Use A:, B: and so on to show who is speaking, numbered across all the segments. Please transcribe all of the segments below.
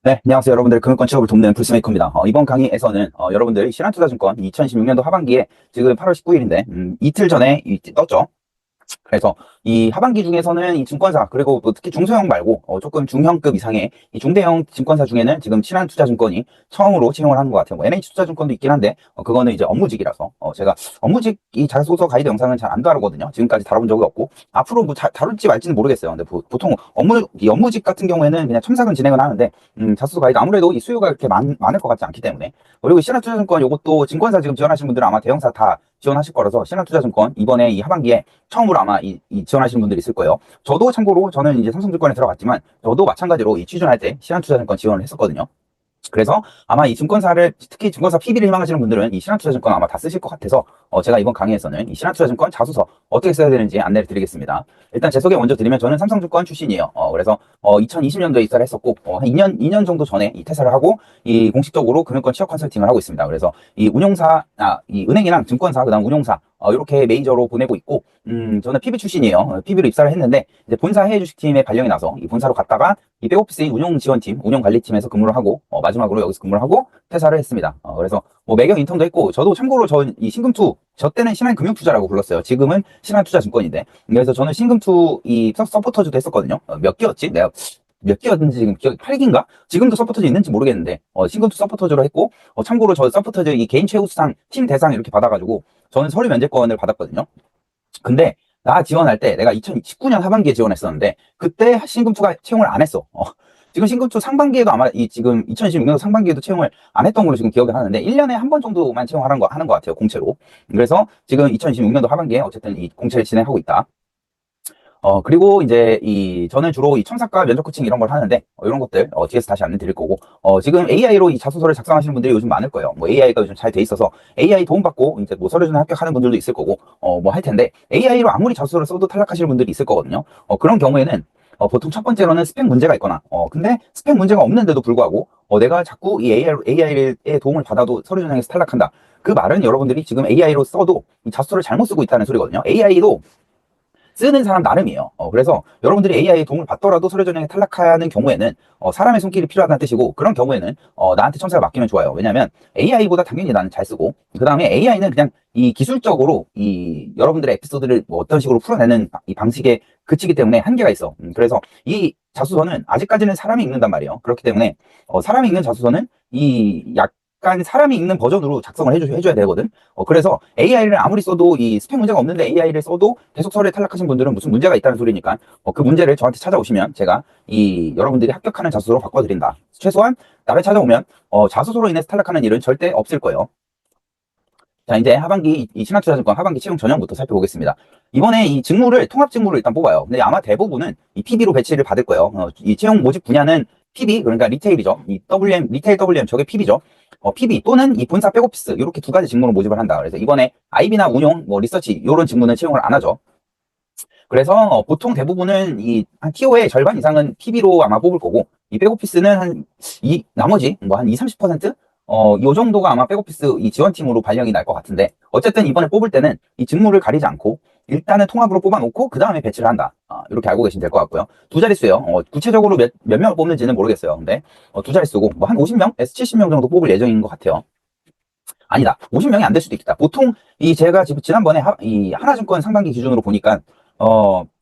A: 네, 안녕하세요. 여러분들의 금융권 취업을 돕는 불스메이커입니다. 이번 강의에서는 여러분들이 신한투자증권 2016년도 하반기에 지금 8월 19일인데 이틀 전에 떴죠. 그래서 이 하반기 중에서는 이 증권사 그리고 뭐 특히 중소형 말고 조금 중형급 이상의 이 중대형 증권사 중에는 지금 신한투자증권이 처음으로 채용을 하는 것 같아요. 뭐 NH투자증권도 있긴 한데 그거는 이제 업무직이라서 제가 업무직 이 자소서 가이드 영상은 잘 안 다루거든요. 지금까지 다뤄본 적이 없고 앞으로 뭐 다룰지 말지는 모르겠어요. 근데 보통 이 업무직 같은 경우에는 그냥 첨삭은 진행을 하는데 자소서 가이드 아무래도 이 수요가 그렇게 많을 것 같지 않기 때문에 그리고 신한투자증권 이것도 증권사 지금 지원하시는 분들은 아마 대형사 다 지원하실 거라서 신한투자증권 이번에 이 하반기에 처음으로 아마 이 지원하시는 분들이 있을 거예요. 저도 참고로 저는 이제 삼성증권에 들어갔지만 저도 마찬가지로 이 취준할 때 신한투자증권 지원을 했었거든요. 그래서 아마 이 증권사를 특히 증권사 PB를 희망하시는 분들은 이 신한투자증권 아마 다 쓰실 것 같아서 제가 이번 강의에서는 이 신한투자증권 자소서 어떻게 써야 되는지 안내를 드리겠습니다. 일단 제 소개 먼저 드리면 저는 삼성증권 출신이에요. 그래서 2020년도에 입사를 했었고 한 2년 정도 전에 이 퇴사를 하고 이 공식적으로 금융권 취업 컨설팅을 하고 있습니다. 그래서 이 이 은행이랑 증권사 그다음 운용사 이렇게 메이저로 보내고 있고 저는 PB 출신이에요. PB로 입사를 했는데 이제 본사 해외주식팀에 발령이 나서 이 본사로 갔다가 이 백오피스인 운용지원팀, 운용관리팀에서 근무를 하고 마지막으로 여기서 근무를 하고 퇴사를 했습니다. 그래서 뭐 매경 인턴도 했고 저도 참고로 이 신금투 저 때는 신한금융투자라고 불렀어요. 지금은 신한투자증권인데 그래서 저는 신금투 이 서포터즈도 했었거든요. 몇 개였지? 내가 몇 개였는지 지금 기억이 8기인가? 지금도 서포터즈 있는지 모르겠는데 신금투 서포터즈로 했고 참고로 저 서포터즈 이 개인 최우수상 팀 대상 이렇게 받아가지고 저는 서류 면제권을 받았거든요. 근데 나 지원할 때 내가 2019년 하반기에 지원했었는데 그때 신금투가 채용을 안 했어. 지금 신금투 상반기에도 아마 지금 2026년도 상반기에도 채용을 안 했던 걸로 지금 기억을 하는데 1년에 한 번 정도만 채용하는 거 하는 것 같아요. 공채로. 그래서 지금 2026년도 하반기에 어쨌든 이 공채를 진행하고 있다. 그리고 이제 저는 주로 이 첨삭과 면접 코칭 이런 걸 하는데, 이런 것들, 뒤에서 다시 안내 드릴 거고, 지금 AI로 이 자소서를 작성하시는 분들이 요즘 많을 거예요. 뭐 AI가 요즘 잘 돼 있어서 AI 도움받고, 이제 뭐 서류전에 합격하는 분들도 있을 거고, 뭐 할 텐데, AI로 아무리 자소서를 써도 탈락하시는 분들이 있을 거거든요. 그런 경우에는, 보통 첫 번째로는 스펙 문제가 있거나, 근데 스펙 문제가 없는데도 불구하고, 내가 자꾸 이 AI의 도움을 받아도 서류전형에서 탈락한다. 그 말은 여러분들이 지금 AI로 써도 이 자소서를 잘못 쓰고 있다는 소리거든요. AI도 쓰는 사람 나름이에요. 그래서 여러분들이 AI의 도움을 받더라도 서류 전형에 탈락하는 경우에는 사람의 손길이 필요하다는 뜻이고 그런 경우에는 나한테 첨삭을 맡기면 좋아요. 왜냐하면 AI보다 당연히 나는 잘 쓰고 그 다음에 AI는 그냥 이 기술적으로 이 여러분들의 에피소드를 뭐 어떤 식으로 풀어내는 이 방식에 그치기 때문에 한계가 있어. 그래서 이 자소서는 아직까지는 사람이 읽는단 말이에요. 그렇기 때문에 사람이 읽는 자소서는 약간 사람이 읽는 버전으로 작성을 해줘야 되거든. 그래서 AI를 아무리 써도 이 스펙 문제가 없는데 AI를 써도 계속 서류에 탈락하신 분들은 무슨 문제가 있다는 소리니까 그 문제를 저한테 찾아오시면 제가 여러분들이 합격하는 자소서로 바꿔드린다. 최소한 나를 찾아오면 자소서로 인해서 탈락하는 일은 절대 없을 거예요. 자, 이제 하반기, 이 신한투자증권 하반기 채용 전형부터 살펴보겠습니다. 이번에 이 통합 직무를 일단 뽑아요. 근데 아마 대부분은 이 PB로 배치를 받을 거예요. 이 채용 모집 분야는 PB, 그러니까 리테일이죠. 이 리테일 WM, 저게 PB죠. PB 또는 이 본사 백오피스, 이렇게 두 가지 직무로 모집을 한다. 그래서 이번에 IB나 운용, 뭐 리서치, 이런 직무는 채용을 안 하죠. 그래서 보통 대부분은 한 TO의 절반 이상은 PB로 아마 뽑을 거고, 이 백오피스는 나머지 뭐 한 20, 30%? 요 정도가 아마 백오피스 이 지원팀으로 발령이 날 것 같은데, 어쨌든 이번에 뽑을 때는 이 직무를 가리지 않고, 일단은 통합으로 뽑아놓고, 그 다음에 배치를 한다. 이렇게 알고 계시면 될 것 같고요. 두 자릿수요. 구체적으로 몇 명을 뽑는지는 모르겠어요. 근데, 두 자릿수고, 뭐 한 50명에서 70명 정도 뽑을 예정인 것 같아요. 아니다. 50명이 안 될 수도 있겠다. 보통, 제가 지난번에 이 하나증권 상반기 기준으로 보니까,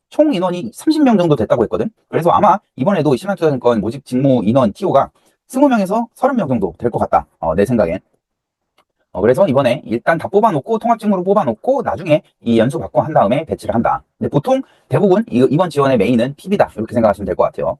A: 총 인원이 30명 정도 됐다고 했거든. 그래서 아마 이번에도 신한투자증권 모집 직무 인원 TO가 20명에서 30명 정도 될 것 같다. 내 생각엔. 그래서 이번에 일단 다 뽑아놓고 통합직무로 뽑아놓고 나중에 이 연수 받고 한 다음에 배치를 한다. 근데 보통 대부분 이번 지원의 메인은 PB다. 이렇게 생각하시면 될 것 같아요.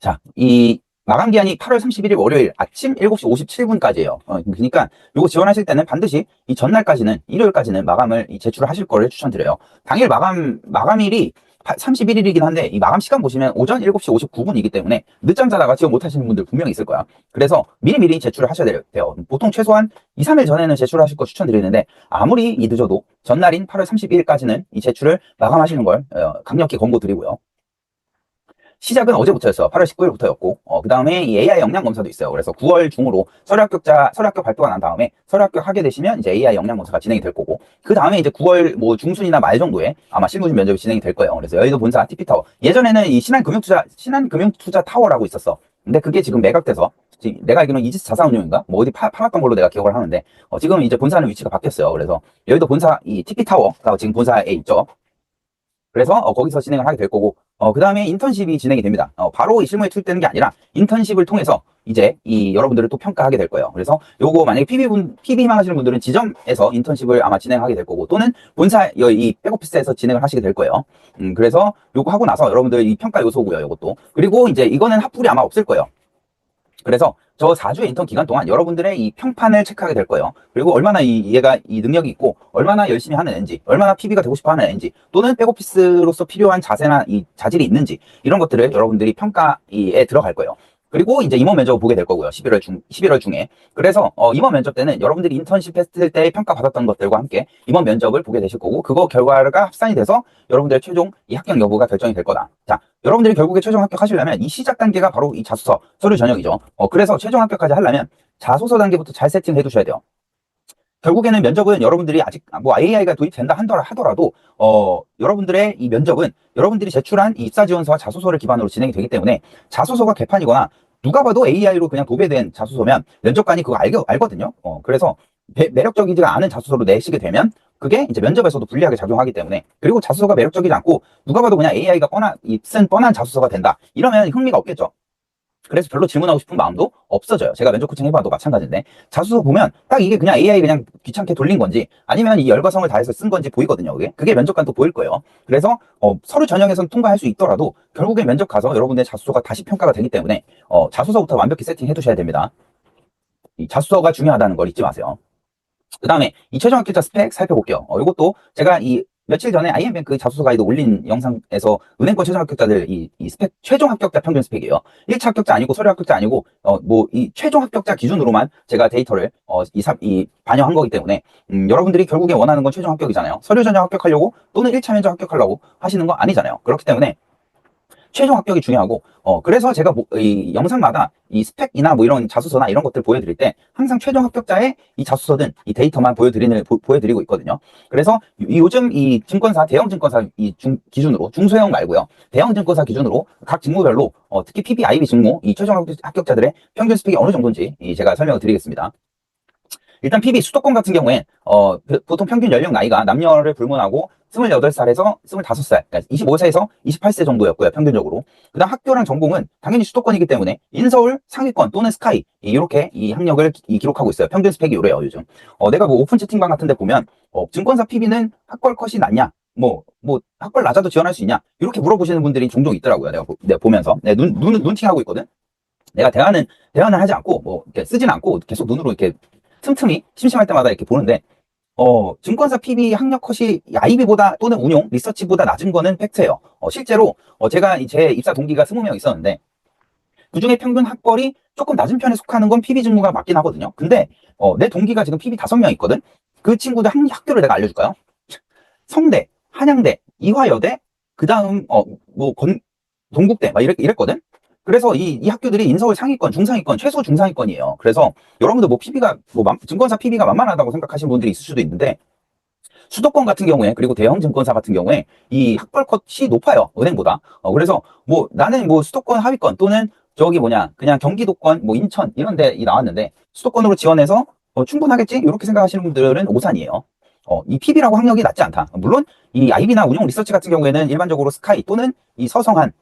A: 자, 이 마감 기한이 8월 31일 월요일 아침 7시 57분까지예요. 그러니까 요거 지원하실 때는 반드시 이 전날까지는 일요일까지는 마감을 제출을 하실 거를 추천드려요. 당일 마감일이 31일이긴 한데 이 마감 시간 보시면 오전 7시 59분이기 때문에 늦잠 자다가 지원 못 하시는 분들 분명히 있을 거야. 그래서 미리미리 제출을 하셔야 돼요. 보통 최소한 2, 3일 전에는 제출하실 거 추천드리는데 아무리 늦어도 전날인 8월 30일까지는 이 제출을 마감하시는 걸 강력히 권고드리고요. 시작은 어제부터였어요. 8월 19일부터였고, 그 다음에 이 AI 역량 검사도 있어요. 그래서 9월 중으로 서류 합격 발표가 난 다음에 서류 합격하게 되시면 이제 AI 역량 검사가 진행이 될 거고, 그 다음에 이제 9월 뭐 중순이나 말 정도에 아마 실무진 면접이 진행이 될 거예요. 그래서 여의도 본사 TP타워. 예전에는 이 신한금융투자 타워라고 있었어. 근데 그게 지금 매각돼서 지금 내가 알기로는 이지스 자산운용인가 뭐 어디 팔았던 걸로 내가 기억을 하는데 지금 이제 본사는 위치가 바뀌었어요. 그래서 여의도 본사 이 TP타워가 지금 본사에 있죠. 그래서 거기서 진행을 하게 될 거고 그 다음에 인턴십이 진행이 됩니다. 바로 이 실무에 투입되는 게 아니라 인턴십을 통해서 이제 이 여러분들을 또 평가하게 될 거예요. 그래서 요거 만약에 PB 희망하시는 분들은 지점에서 인턴십을 아마 진행하게 될 거고 또는 본사 이 백오피스에서 진행을 하시게 될 거예요. 그래서 요거 하고 나서 여러분들 이 평가 요소고요. 요것도. 그리고 이제 이거는 합불이 아마 없을 거예요. 그래서 저 4주의 인턴 기간 동안 여러분들의 이 평판을 체크하게 될 거예요. 그리고 얼마나 얘가 이 능력이 있고, 얼마나 열심히 하는 애인지, 얼마나 PB가 되고 싶어 하는 애인지, 또는 백오피스로서 필요한 자세나 이 자질이 있는지, 이런 것들을 여러분들이 평가에 들어갈 거예요. 그리고 이제 임원 면접을 보게 될 거고요. 11월 중에. 그래서 임원 면접 때는 여러분들이 인턴십 했을 때 평가받았던 것들과 함께 임원 면접을 보게 되실 거고, 그거 결과가 합산이 돼서 여러분들의 최종 이 합격 여부가 결정이 될 거다. 자, 여러분들이 결국에 최종 합격하시려면 이 시작 단계가 바로 이 자소서, 서류 전형이죠. 그래서 최종 합격까지 하려면 자소서 단계부터 잘 세팅해 두셔야 돼요. 결국에는 면접은 여러분들이 아직 뭐 AI가 도입된다 하더라도 여러분들의 이 면접은 여러분들이 제출한 이 입사 지원서와 자소서를 기반으로 진행이 되기 때문에 자소서가 개판이거나 누가 봐도 AI로 그냥 도배된 자소서면 면접관이 그거 알거든요. 그래서 매력적이지가 않은 자소서로 내시게 되면 그게 이제 면접에서도 불리하게 작용하기 때문에, 그리고 자소서가 매력적이지 않고 누가 봐도 그냥 AI가 쓴 뻔한 자소서가 된다 이러면 흥미가 없겠죠. 그래서 별로 질문하고 싶은 마음도 없어져요. 제가 면접 코칭 해봐도 마찬가지인데 자소서 보면 딱 이게 그냥 AI 그냥 귀찮게 돌린 건지 아니면 이 열과성을 다해서 쓴 건지 보이거든요. 그게 면접관도 보일 거예요. 그래서 서류 전형에서는 통과할 수 있더라도 결국에 면접 가서 여러분의 자소서가 다시 평가가 되기 때문에 자소서부터 완벽히 세팅해 두셔야 됩니다. 이 자소서가 중요하다는 걸 잊지 마세요. 그 다음에 이 최종 합격자 스펙 살펴볼게요. 이것도 제가 이 며칠 전에 IM뱅크 자소서 가이드 올린 영상에서 은행권 최종 합격자들 이 스펙, 최종 합격자 평균 스펙이에요. 1차 합격자 아니고 서류 합격자 아니고, 뭐 이 최종 합격자 기준으로만 제가 데이터를, 반영한 거기 때문에, 여러분들이 결국에 원하는 건 최종 합격이잖아요. 서류 전형 합격하려고 또는 1차 면접 합격하려고 하시는 거 아니잖아요. 그렇기 때문에 최종 합격이 중요하고, 그래서 제가 이 영상마다 이 스펙이나 뭐 이런 자소서나 이런 것들 보여드릴 때 항상 최종 합격자의 이 자소서든 이 데이터만 보여드리고 있거든요. 그래서 요즘 이 증권사, 대형 증권사 기준으로, 중소형 말고요. 대형 증권사 기준으로 각 직무별로, 특히 PB, IB 직무, 이 최종 합격자들의 평균 스펙이 어느 정도인지 제가 설명을 드리겠습니다. 일단 PB 수도권 같은 경우엔 보통 평균 연령 나이가 남녀를 불문하고 28살에서 25살, 그러니까 25세에서 28세 정도였고요, 평균적으로. 그 다음 학교랑 전공은 당연히 수도권이기 때문에 인서울, 상위권 또는 스카이, 이렇게 이 학력을 기록하고 있어요. 평균 스펙이 이래요, 요즘. 내가 뭐 오픈 채팅방 같은 데 보면, 증권사 PB는 학벌 컷이 낮냐? 뭐, 학벌 낮아도 지원할 수 있냐? 이렇게 물어보시는 분들이 종종 있더라고요. 내가 보면서. 눈팅하고 있거든? 내가 대화는 하지 않고, 뭐, 이렇게 쓰진 않고, 계속 눈으로 이렇게 틈틈이 심심할 때마다 이렇게 보는데, 증권사 PB 학력 컷이 IB보다 또는 운용, 리서치보다 낮은 거는 팩트예요. 실제로, 제가 제 입사 동기가 20명 있었는데, 그 중에 평균 학벌이 조금 낮은 편에 속하는 건 PB 직무가 맞긴 하거든요. 근데, 내 동기가 지금 PB 5명 있거든? 그 친구들 학교를 내가 알려줄까요? 성대, 한양대, 이화여대, 그 다음, 동국대, 막 이랬거든? 그래서 이 학교들이 인서울 상위권, 중상위권, 최소 중상위권이에요. 그래서 여러분들 뭐 PB가, 증권사 PB가 만만하다고 생각하시는 분들이 있을 수도 있는데, 수도권 같은 경우에, 그리고 대형 증권사 같은 경우에 이 학벌 컷이 높아요. 은행보다. 그래서 나는 수도권 하위권 또는 그냥 경기도권, 인천 이런 데 나왔는데 수도권으로 지원해서 충분하겠지? 이렇게 생각하시는 분들은 오산이에요. 이 PB라고 학력이 낮지 않다. 물론 이 IB나 운용 리서치 같은 경우에는 일반적으로 스카이 또는 이 서성한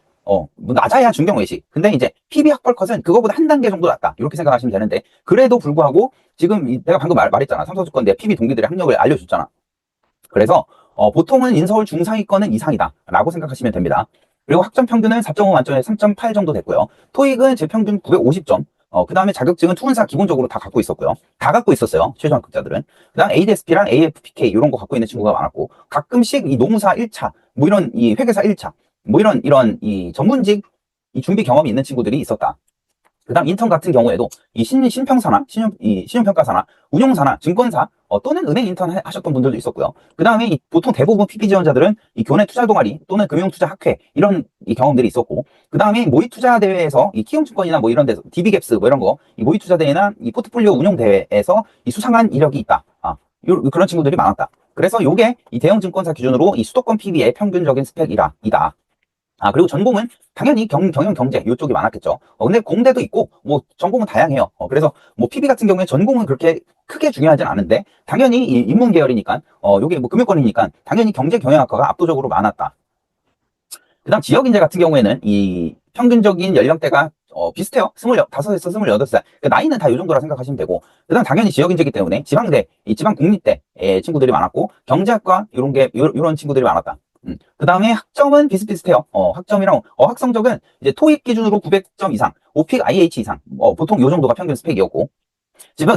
A: 낮아야 중경외식. 근데 이제 PB 학벌 컷은 그거보다 한 단계 정도 낮다. 이렇게 생각하시면 되는데, 그래도 불구하고 지금 내가 방금 말했잖아. 삼성증권 내 PB 동기들의 학력을 알려줬잖아. 그래서 보통은 인서울 중상위권은 이상이다 라고 생각하시면 됩니다. 그리고 학점 평균은 4.5 만점에 3.8 정도 됐고요. 토익은 제 평균 950점. 그 다음에 자격증은 투혼사 기본적으로 다 갖고 있었고요. 다 갖고 있었어요. 최종 합격자들은. 그 다음 ADSP랑 AFPK 이런 거 갖고 있는 친구가 많았고, 가끔씩 이 노무사 1차, 이런 이 회계사 1차, 이런 이 전문직 이 준비 경험이 있는 친구들이 있었다. 그 다음 인턴 같은 경우에도 이 신평사나 신용평가사나 운용사나 증권사 또는 은행 인턴 하셨던 분들도 있었고요. 그 다음에 보통 대부분 PP 지원자들은 이 교내 투자 동아리 또는 금융투자 학회 이런 이 경험들이 있었고, 그 다음에 모의 투자 대회에서 이 키움증권이나 이런 데서 DB갭스 이런 거 이 모의 투자 대회나 이 포트폴리오 운용 대회에서 이 수상한 이력이 있다. 그런 친구들이 많았다. 그래서 요게 이 대형 증권사 기준으로 이 수도권 PB의 평균적인 스펙이다. 그리고 전공은 당연히 경영 경제 이쪽이 많았겠죠. 근데 공대도 있고 뭐 전공은 다양해요. 그래서 뭐 PB 같은 경우에 전공은 그렇게 크게 중요하진 않은데 당연히 이 인문 계열이니까 요게 뭐 금융권이니까 당연히 경제 경영학과가 압도적으로 많았다. 그다음 지역 인재 같은 경우에는 이 평균적인 연령대가 비슷해요. 25에서 28살. 그러니까 나이는 다 이 정도라 생각하시면 되고. 그다음 당연히 지역 인재이기 때문에 지방대, 이 지방 국립대의 친구들이 많았고 경제학과 이런 친구들이 많았다. 그다음에 학점은 비슷비슷해요. 학점이랑 어학 성적은 이제 토익 기준으로 900점 이상, 오픽 IH 이상. 보통 요 정도가 평균 스펙이었고.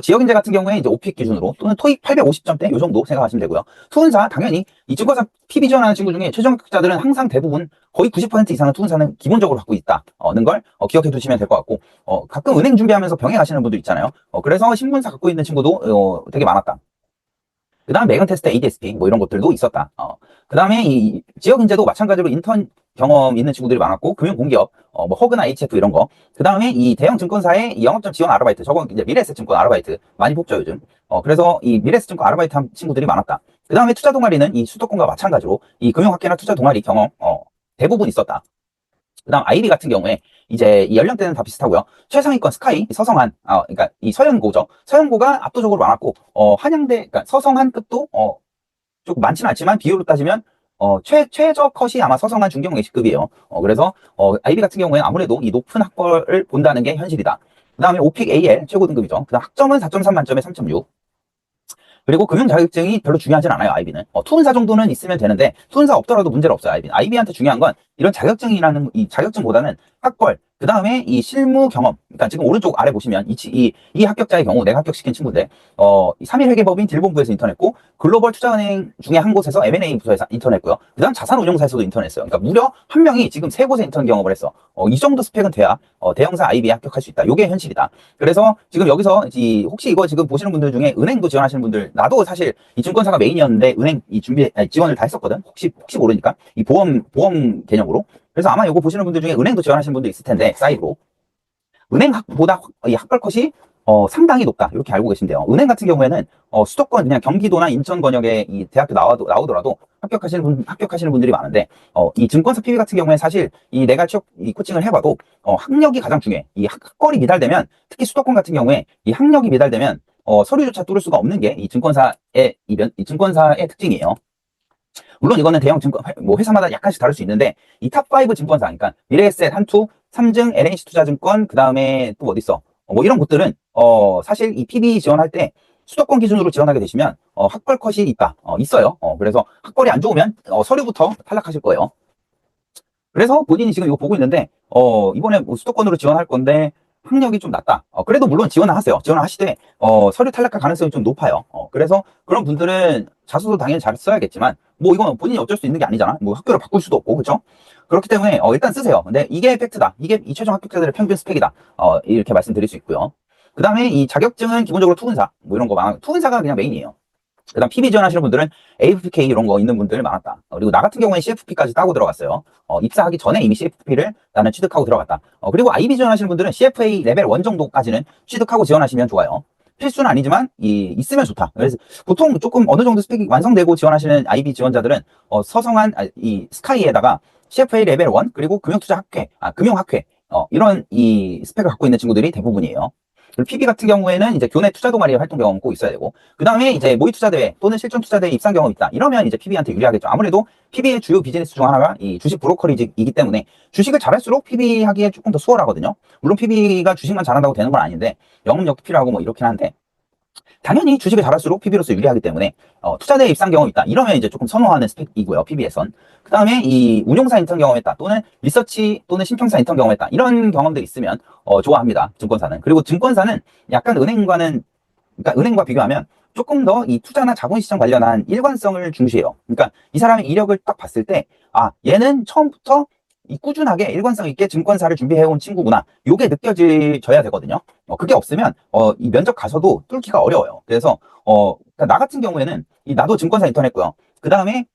A: 지역인재 같은 경우에 이제 오픽 기준으로 또는 토익 850점대 요 정도 생각하시면 되고요. 투은사 당연히 이 증권사 PB 지원하는 친구 중에 최종 합격자들은 항상 대부분 거의 90% 이상은 투은사는 기본적으로 갖고 있다는 걸 기억해 두시면 될 것 같고 가끔 은행 준비하면서 병행 하시는 분들 있잖아요. 그래서 신문사 갖고 있는 친구도 되게 많았다. 그 다음 매건 테스트 ADSP 뭐 이런 것들도 있었다. 그 다음에 이 지역 인재도 마찬가지로 인턴 경험 있는 친구들이 많았고 금융공기업 뭐 허그나 HF 이런 거. 그 다음에 이 대형 증권사의 영업점 지원 아르바이트 저건 이제 미래에셋증권 아르바이트 많이 뽑죠 요즘. 그래서 이 미래에셋증권 아르바이트 한 친구들이 많았다. 그 다음에 투자 동아리는 이 수도권과 마찬가지로 이 금융학계나 투자 동아리 경험 대부분 있었다. 그다음 아이비 같은 경우에 이제 이 연령대는 다 비슷하고요. 최상위권 스카이, 서성한, 그러니까 이 서연고죠. 서연고가 압도적으로 많았고, 한양대, 그러니까 서성한급도 조금 많지는 않지만 비율로 따지면 최저 컷이 아마 서성한 중경 예식급이에요. 그래서 아이비 같은 경우에는 아무래도 이 높은 학벌을 본다는 게 현실이다. 그다음에 오픽 AL 최고 등급이죠. 그다음 학점은 4.3 만점에 3.6. 그리고 금융 자격증이 별로 중요하진 않아요, 아이비는. 투은사 정도는 있으면 되는데, 투은사 없더라도 문제는 없어요, 아이비는. 아이비한테 중요한 건 이런 자격증이라는, 이 자격증보다는 학벌, 그 다음에 이 실무 경험. 그러니까 지금 오른쪽 아래 보시면 이 합격자의 경우 내가 합격시킨 친구인데, 3일 회계법인 딜본부에서 인턴했고, 글로벌 투자은행 중에 한 곳에서 M&A 부서에서 인턴했고요. 그 다음 자산운용사에서도 인턴했어요. 그러니까 무려 한 명이 지금 세 곳에 인턴 경험을 했어. 이 정도 스펙은 돼야 대형사 아이비에 합격할 수 있다. 요게 현실이다. 그래서 지금 여기서 혹시 이거 지금 보시는 분들 중에 은행도 지원하시는 분들, 나도 사실 이 증권사가 메인이었는데 은행 지원을 다 했었거든. 혹시 모르니까 이 보험 개념으로. 그래서 아마 이거 보시는 분들 중에 은행도 지원하시는 분도 있을 텐데 사이드로 은행보다 이 학벌 컷이 상당히 높다. 이렇게 알고 계시면 돼요. 은행 같은 경우에는 수도권 그냥 경기도나 인천 권역에 이 대학교 나오더라도 합격하시는 분들이 많은데 이 증권사 PB 같은 경우에 사실 이 내가 이 코칭을 해봐도 학력이 가장 중요해. 이 학벌이 미달되면 특히 수도권 같은 경우에 이 학력이 미달되면 서류조차 뚫을 수가 없는 게 이 증권사의 특징이에요. 물론 이거는 대형 증권 뭐 회사마다 약간씩 다를 수 있는데 이 탑5 증권사 그러니까 미래에셋, 한투, 삼증, LNC 투자증권 그다음에 또 어디 있어? 뭐 이런 곳들은 사실 이 PB 지원할 때 수도권 기준으로 지원하게 되시면 학벌 컷이 있어요. 그래서 학벌이 안 좋으면 서류부터 탈락하실 거예요. 그래서 본인이 지금 이거 보고 있는데 이번에 뭐 수도권으로 지원할 건데 학력이 좀 낮다. 그래도 물론 지원을 하세요. 지원을 하시되 서류 탈락할 가능성이 좀 높아요. 그래서 그런 분들은 자소서 당연히 잘 써야겠지만 뭐 이건 본인이 어쩔 수 있는 게 아니잖아. 뭐 학교를 바꿀 수도 없고 그렇죠? 그렇기 때문에 일단 쓰세요. 근데 이게 팩트다. 이게 이 최종 합격자들의 평균 스펙이다. 이렇게 말씀드릴 수 있고요. 그 다음에 이 자격증은 기본적으로 투은사 뭐 이런 거 투은사가 그냥 메인이에요. 그다음 PB 지원하시는 분들은 AFPK 이런 거 있는 분들 많았다. 그리고 나 같은 경우에 CFP까지 따고 들어갔어요. 입사하기 전에 이미 CFP를 나는 취득하고 들어갔다. 그리고 IB 지원하시는 분들은 CFA 레벨 1 정도까지는 취득하고 지원하시면 좋아요. 필수는 아니지만 있으면 좋다. 그래서 보통 조금 어느 정도 스펙이 완성되고 지원하시는 IB 지원자들은 서성한 이 스카이에다가 CFA 레벨 1 그리고 금융학회 이런 이 스펙을 갖고 있는 친구들이 대부분이에요. 그리고 PB 같은 경우에는 이제 교내 투자 동아리 활동 경험 꼭 있어야 되고, 그 다음에 이제 모의 투자 대회 또는 실전 투자 대회 입상 경험 있다. 이러면 이제 PB한테 유리하겠죠. 아무래도 PB의 주요 비즈니스 중 하나가 이 주식 브로커리지이기 때문에 주식을 잘할수록 PB 하기에 조금 더 수월하거든요. 물론 PB가 주식만 잘한다고 되는 건 아닌데 영업력도 필요하고 뭐 이렇긴 한데 당연히 주식을 잘할수록 PB로서 유리하기 때문에 투자대에 입상 경험이 있다. 이러면 이제 조금 선호하는 스펙이고요. PB에선. 그 다음에 이 운용사 인턴 경험했다. 또는 리서치 또는 신평사 인턴 경험했다. 이런 경험들이 있으면 좋아합니다. 증권사는. 그리고 증권사는 약간 그러니까 은행과 비교하면 조금 더 이 투자나 자본시장 관련한 일관성을 중시해요. 그러니까 이 사람의 이력을 딱 봤을 때 얘는 처음부터 이 꾸준하게 일관성 있게 증권사를 준비해온 친구구나. 요게 느껴져야 되거든요. 그게 없으면 이 면접 가서도 뚫기가 어려워요. 그래서 그러니까 나 같은 경우에는 나도 증권사 인턴했고요. 그 다음에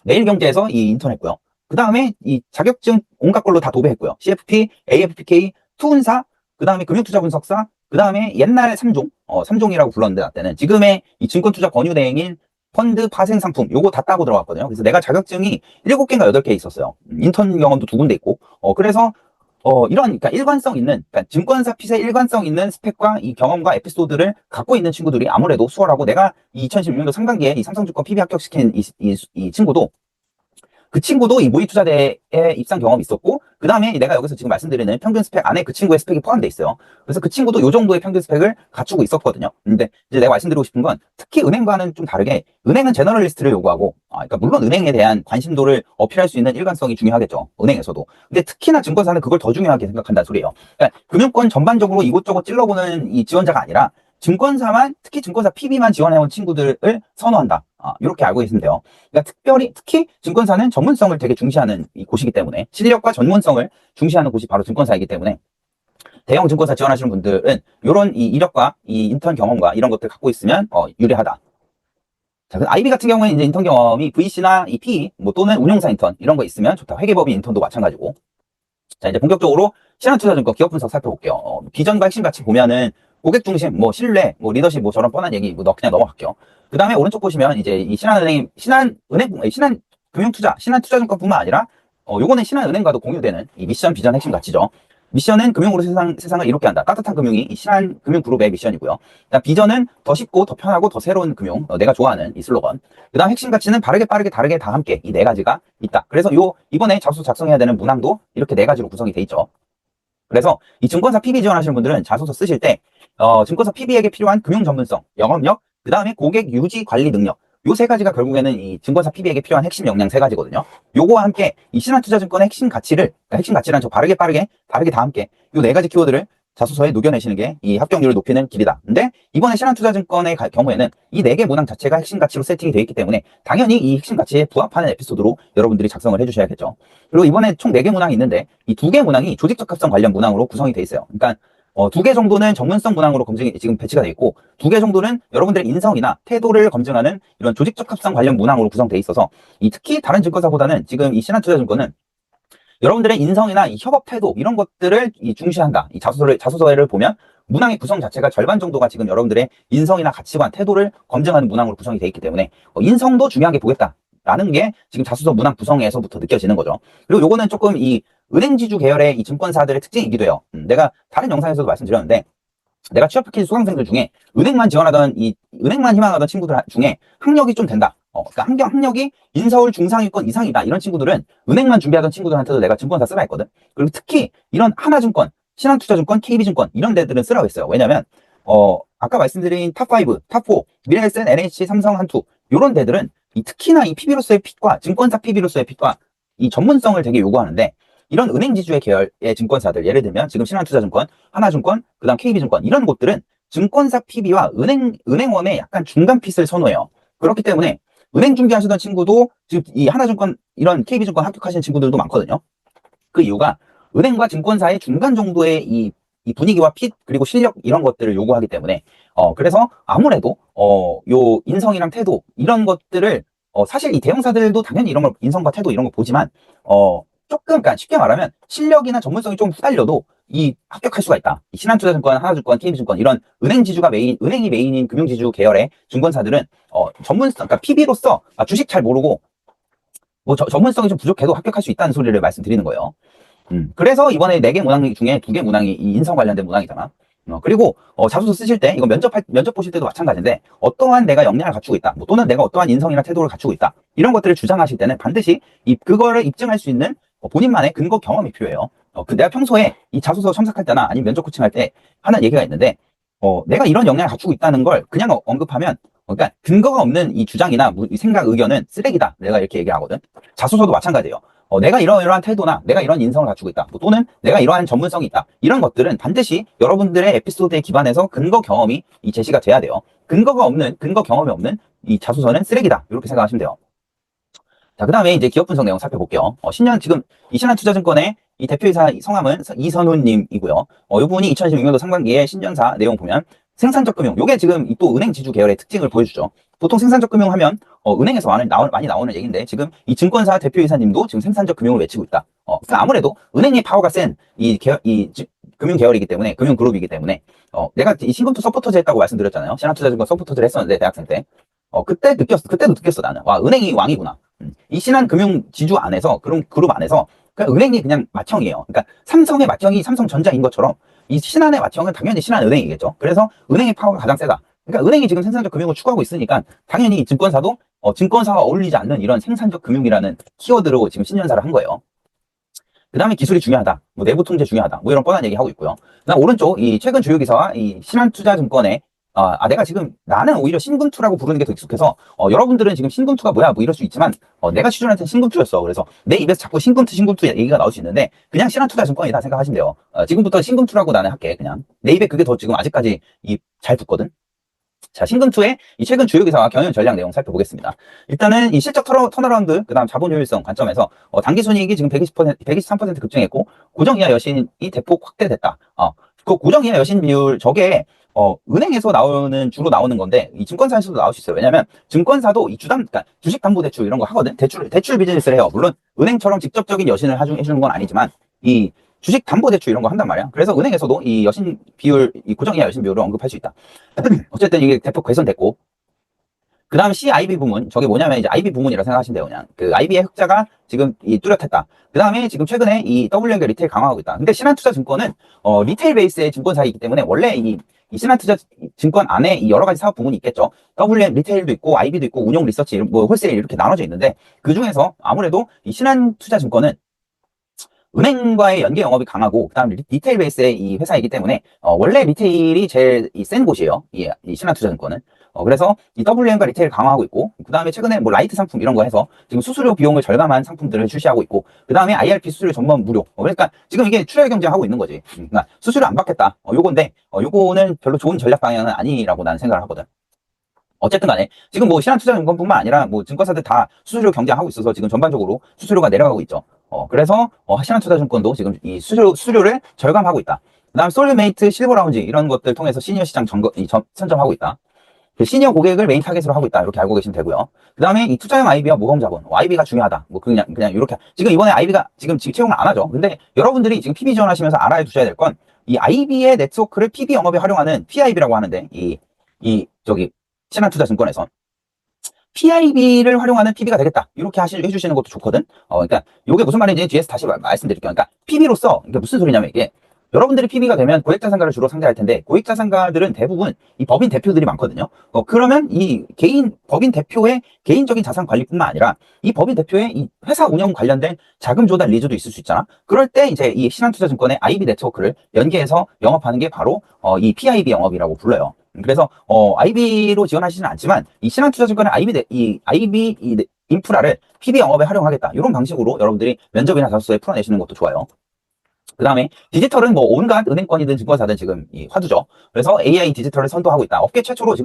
A: 매일경제에서 이 인턴했고요. 그 다음에 이 자격증 온갖 걸로 다 도배했고요. CFP, AFPK, 투은사, 그 다음에 금융투자분석사, 그 다음에 옛날 3종, 3종이라고 불렀는데 나 때는 지금의 이 증권투자 권유대행인 펀드 파생 상품 요거 다 따고 들어갔거든요. 그래서 내가 자격증이 7개인가 8개 있었어요. 인턴 경험도 2군데 있고. 그래서 이런, 그러니까 일관성 있는, 그러니까 증권사 핏의 일관성 있는 스펙과 이 경험과 에피소드를 갖고 있는 친구들이 아무래도 수월하고, 내가 2016년도 상반기에 이 삼성증권 PB 합격시킨 이 친구도, 그 친구도 이 모의투자대에 입상 경험이 있었고, 그 다음에 내가 여기서 지금 말씀드리는 평균 스펙 안에 그 친구의 스펙이 포함되어 있어요. 그래서 그 친구도 요 정도의 평균 스펙을 갖추고 있었거든요. 근데 이제 내가 말씀드리고 싶은 건, 특히 은행과는 좀 다르게, 은행은 제너럴리스트를 요구하고, 그러니까 물론 은행에 대한 관심도를 어필할 수 있는 일관성이 중요하겠죠. 은행에서도. 근데 특히나 증권사는 그걸 더 중요하게 생각한다는 소리예요. 그러니까 금융권 전반적으로 이곳저곳 찔러보는 이 지원자가 아니라, 증권사만, 특히 증권사 PB만 지원해온 친구들을 선호한다. 이렇게 알고 계시면 돼요. 그러니까 특히 증권사는 전문성을 되게 중시하는 이 곳이기 때문에, 실력과 전문성을 중시하는 곳이 바로 증권사이기 때문에, 대형 증권사 지원하시는 분들은 이런 이 이력과 이 인턴 경험과 이런 것들 갖고 있으면 유리하다. 자, 그 IB 같은 경우에 이제 인턴 경험이 VC나 이 PE, 또는 운용사 인턴 이런 거 있으면 좋다. 회계법인 인턴도 마찬가지고. 자, 이제 본격적으로 신한투자증권 기업 분석 살펴볼게요. 비전과 핵심 가치 보면은 고객 중심, 신뢰, 리더십, 저런 뻔한 얘기, 그냥 넘어갈게요. 그 다음에 오른쪽 보시면 이제 이 신한투자증권뿐만 아니라, 요거는 신한은행과도 공유되는 이 미션, 비전, 핵심 가치죠. 미션은 금융으로 세상을 이롭게 한다. 따뜻한 금융이 이 신한금융그룹의 미션이고요. 그다음 비전은 더 쉽고 더 편하고 더 새로운 금융, 내가 좋아하는 이 슬로건. 그다음 핵심 가치는 바르게 빠르게 다르게 다 함께, 이 네 가지가 있다. 그래서 이번에 자소서 작성해야 되는 문항도 이렇게 네 가지로 구성이 돼 있죠. 그래서 이 증권사 PB 지원하시는 분들은 자소서 쓰실 때 증권사 PB에게 필요한 금융 전문성, 영업력, 그 다음에 고객 유지 관리 능력, 요 세 가지가 결국에는 이 증권사 PB에게 필요한 핵심 역량 세 가지거든요. 요거와 함께 이 신한투자증권의 핵심 가치를, 그러니까 핵심 가치란 저 바르게 빠르게 다르게 다 함께, 요 네 가지 키워드를 자소서에 녹여내시는 게 이 합격률을 높이는 길이다. 근데 이번에 신한투자증권의 경우에는 이 네 개 문항 자체가 핵심 가치로 세팅이 되어 있기 때문에 당연히 이 핵심 가치에 부합하는 에피소드로 여러분들이 작성을 해주셔야겠죠. 그리고 이번에 총 4개 문항이 있는데 이 2개 문항이 조직적합성 관련 문항으로 구성이 되어 있어요. 그러니까 2개 정도는 전문성 문항으로 검증이 지금 배치가 되어 있고, 2개 정도는 여러분들의 인성이나 태도를 검증하는 이런 조직적합성 관련 문항으로 구성되어 있어서, 이 특히 다른 증권사보다는 지금 이 신한투자증권은 여러분들의 인성이나 이 협업 태도 이런 것들을 중시한다. 이 자소서를 보면 문항의 구성 자체가 절반 정도가 지금 여러분들의 인성이나 가치관, 태도를 검증하는 문항으로 구성이 되어 있기 때문에 인성도 중요하게 보겠다라는 게 지금 자소서 문항 구성에서부터 느껴지는 거죠. 그리고 요거는 조금 이 은행지주 계열의 이 증권사들의 특징이기도 해요. 내가 다른 영상에서도 말씀드렸는데, 내가 취업시킨 수강생들 중에 은행만 희망하던 친구들 중에 학력이 좀 된다. 그러니까 학력이 인서울 중상위권 이상이다. 이런 친구들은 은행만 준비하던 친구들한테도 내가 증권사 쓰라 했거든. 그리고 특히 이런 하나증권, 신한투자증권, KB증권 이런 데들은 쓰라고 했어요. 왜냐면 아까 말씀드린 탑5, 탑4, 미래에셋, NH, 삼성, 한투 이런 데들은 특히나 이 PB로서의 핏과 증권사 PB로서의 핏과 이 전문성을 되게 요구하는데, 이런 은행 지주의 계열의 증권사들, 예를 들면 지금 신한투자증권, 하나증권, 그다음 KB증권 이런 곳들은 증권사 PB와 은행원의 약간 중간 핏을 선호해요. 그렇기 때문에 은행 준비하시던 친구도 지금 이 하나증권, 이런 KB증권 합격하시는 친구들도 많거든요. 그 이유가 은행과 증권사의 중간 정도의 이 분위기와 핏, 그리고 실력 이런 것들을 요구하기 때문에 그래서 아무래도 요 인성이랑 태도 이런 것들을 사실 이 대형사들도 당연히 이런 걸, 인성과 태도 이런 거 보지만 조금, 그러니까 쉽게 말하면 실력이나 전문성이 좀 후달려도 이 합격할 수가 있다. 이 신한투자증권, 하나증권, KB증권 이런 은행이 메인인 금융지주 계열의 증권사들은 전문성, 그러니까 PB로서 주식 잘 모르고 전문성이 좀 부족해도 합격할 수 있다는 소리를 말씀드리는 거예요. 그래서 이번에 4개 문항 중에 2개 문항이 이 인성 관련된 문항이잖아. 그리고 자소서 쓰실 때, 이건 면접 보실 때도 마찬가지인데, 어떠한 내가 역량을 갖추고 있다, 또는 내가 어떠한 인성이나 태도를 갖추고 있다, 이런 것들을 주장하실 때는 반드시 그거를 입증할 수 있는 본인만의 근거 경험이 필요해요. 내가 평소에 이 자소서 첨삭할 때나 아니면 면접 코칭할 때 하는 얘기가 있는데, 내가 이런 역량을 갖추고 있다는 걸 그냥 언급하면, 그러니까 근거가 없는 이 주장이나 생각, 의견은 쓰레기다. 내가 이렇게 얘기하거든. 자소서도 마찬가지예요. 내가 이러한 태도나 내가 이런 인성을 갖추고 있다, 또는 내가 이러한 전문성이 있다, 이런 것들은 반드시 여러분들의 에피소드에 기반해서 근거 경험이 제시가 돼야 돼요. 근거 경험이 없는 이 자소서는 쓰레기다, 이렇게 생각하시면 돼요. 자, 그 다음에 이제 기업 분석 내용 살펴볼게요. 지금 이 신한투자증권의 이 대표이사 성함은 이선훈님이고요. 이분이 2016년도 상반기에 신년사 내용 보면 생산적 금융, 요게 지금 또 은행 지주 계열의 특징을 보여주죠. 보통 생산적 금융 하면 은행에서 많이 나오는 얘기인데, 지금 이 증권사 대표이사님도 지금 생산적 금융을 외치고 있다. 그러니까 아무래도 은행의 파워가 센 금융 계열이기 때문에, 금융 그룹이기 때문에 내가 이 신금투 서포터즈 했다고 말씀드렸잖아요. 신한투자증권 서포터즈를 했었는데, 대학생 때. 그때도 느꼈어, 나는. 와, 은행이 왕이구나. 이 신한금융지주 안에서, 그런 그룹 안에서, 그냥 은행이 그냥 맏형이에요. 그러니까 삼성의 맏형이 삼성전자인 것처럼, 이 신한의 맏형은 당연히 신한은행이겠죠. 그래서 은행의 파워가 가장 세다. 그러니까 은행이 지금 생산적 금융을 추구하고 있으니까, 당연히 증권사도, 증권사와 어울리지 않는 이런 생산적 금융이라는 키워드로 지금 신년사를 한 거예요. 그 다음에 기술이 중요하다. 뭐 내부 통제 중요하다. 뭐 이런 뻔한 얘기 하고 있고요. 그다음 오른쪽 이 최근 주요 기사와 이 신한투자증권의 내가 지금 나는 오히려 신금투라고 부르는 게 더 익숙해서 여러분들은 지금 신금투가 뭐야 뭐 이럴 수 있지만 내가 취준할 땐 신금투였어. 그래서 내 입에서 자꾸 신금투 얘기가 나올 수 있는데 그냥 신한투자증권이다 생각하시면 돼요. 지금부터 신금투라고 나는 할게. 그냥 내 입에 그게 더 지금 아직까지 잘 붙거든. 자, 신금투의 이 최근 주요 기사와 경영 전략 내용 살펴보겠습니다. 일단은 이 실적 턴어라운드, 그 다음 자본 효율성 관점에서 단기 순이익이 지금 123% 급증했고 고정 이하 여신이 대폭 확대됐다. 그 고정 이하 여신 비율 저게 은행에서 주로 나오는 건데 이 증권사에서도 나올 수 있어요. 왜냐면 증권사도 이 그러니까 주식담보대출 이런 거 하거든. 대출 비즈니스를 해요. 물론 은행처럼 직접적인 여신을 해주는 건 아니지만 이 주식 담보 대출 이런 거 한단 말이야. 그래서 은행에서도 이 여신 비율, 이 고정 이하 여신 비율을 언급할 수 있다. 어쨌든 이게 대폭 개선됐고, 그 다음 CIB 부문, 저게 뭐냐면 이제 IB 부문이라 생각하시면 돼요. 그냥 그 IB의 흑자가 지금 뚜렷했다. 그 다음에 지금 최근에 이 WM과 리테일 강화하고 있다. 근데 신한투자증권은 리테일 베이스의 증권사이기 때문에 원래 이 신한투자증권 안에 이 여러 가지 사업 부문이 있겠죠. WM 리테일도 있고 IB도 있고 운용 리서치, 뭐 홀세일 이렇게 나눠져 있는데 그 중에서 아무래도 이 신한투자증권은 은행과의 연계 영업이 강하고 그다음 리테일 베이스의 이 회사이기 때문에 원래 리테일이 제일 센 곳이에요. 이 신한투자증권은. 그래서 이 WM과 리테일 강화하고 있고 그다음에 최근에 뭐 라이트 상품 이런 거 해서 지금 수수료 비용을 절감한 상품들을 출시하고 있고 그다음에 IRP 수수료 전면 무료. 그러니까 지금 이게 출혈 경쟁하고 있는 거지. 그러니까 수수료 안 받겠다. 요건데 요거는 별로 좋은 전략 방향은 아니라고 나는 생각을 하거든. 어쨌든 간에 지금 뭐 신한투자증권뿐만 아니라 뭐 증권사들 다 수수료 경쟁하고 있어서 지금 전반적으로 수수료가 내려가고 있죠. 그래서 신한투자증권도 지금 이 수수료를 절감하고 있다. 그다음 솔메이트 실버라운지 이런 것들 통해서 시니어 시장 선점하고 있다. 그 시니어 고객을 메인 타겟으로 하고 있다. 이렇게 알고 계시면 되고요. 그 다음에 이 투자형 IB와 모범 자본. IB가 중요하다. 뭐 그냥 이렇게. 지금 이번에 IB가 지금 채용을 안 하죠. 근데 여러분들이 지금 PB 지원하시면서 알아야 두셔야 될 건 이 IB의 네트워크를 PB 영업에 활용하는 PIB라고 하는데 저기 신한투자증권에서 PIB를 활용하는 PB가 되겠다. 이렇게 해주시는 것도 좋거든. 그러니까 이게 무슨 말인지 뒤에서 다시 말씀드릴게요. 그러니까 PB로서 이게 무슨 소리냐면 이게 여러분들이 PB가 되면 고액자산가를 주로 상대할 텐데 고액자산가들은 대부분 이 법인 대표들이 많거든요. 그러면 이 법인 대표의 개인적인 자산 관리뿐만 아니라 이 법인 대표의 이 회사 운영 관련된 자금 조달 리즈도 있을 수 있잖아. 그럴 때 이제 이 신한투자증권의 IB 네트워크를 연계해서 영업하는 게 바로 이 PIB 영업이라고 불러요. 그래서 IB로 지원하시지는 않지만 이 신한투자증권의 IB 인프라를 PB 영업에 활용하겠다. 이런 방식으로 여러분들이 면접이나 자소서에 풀어내시는 것도 좋아요. 그 다음에 디지털은 뭐 온갖 은행권이든 증권사든 지금 화두죠. 그래서 AI 디지털을 선도하고 있다. 업계 최초로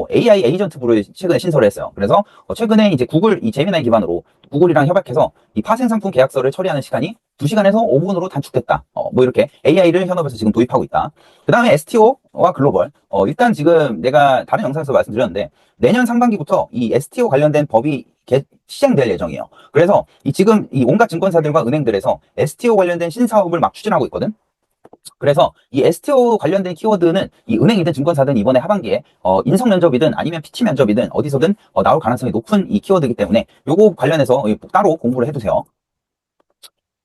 A: AI 에이전트부를 최근에 신설을 했어요. 그래서 최근에 이제 이 제미나이 기반으로 구글이랑 협약해서 이 파생 상품 계약서를 처리하는 시간이 2시간에서 5분으로 단축됐다. 뭐 이렇게 AI를 현업에서 지금 도입하고 있다. 그 다음에 STO와 글로벌. 일단 지금 내가 다른 영상에서 말씀드렸는데 내년 상반기부터 이 STO 관련된 법이 시행될 예정이에요. 그래서 지금 이 온갖 증권사들과 은행들에서 STO 관련된 신사업을 막 추진하고 있거든. 그래서 이 STO 관련된 키워드는 이 은행이든 증권사든 이번에 하반기에 인성 면접이든 아니면 PT 면접이든 어디서든 나올 가능성이 높은 이 키워드이기 때문에 요거 관련해서 따로 공부를 해두세요.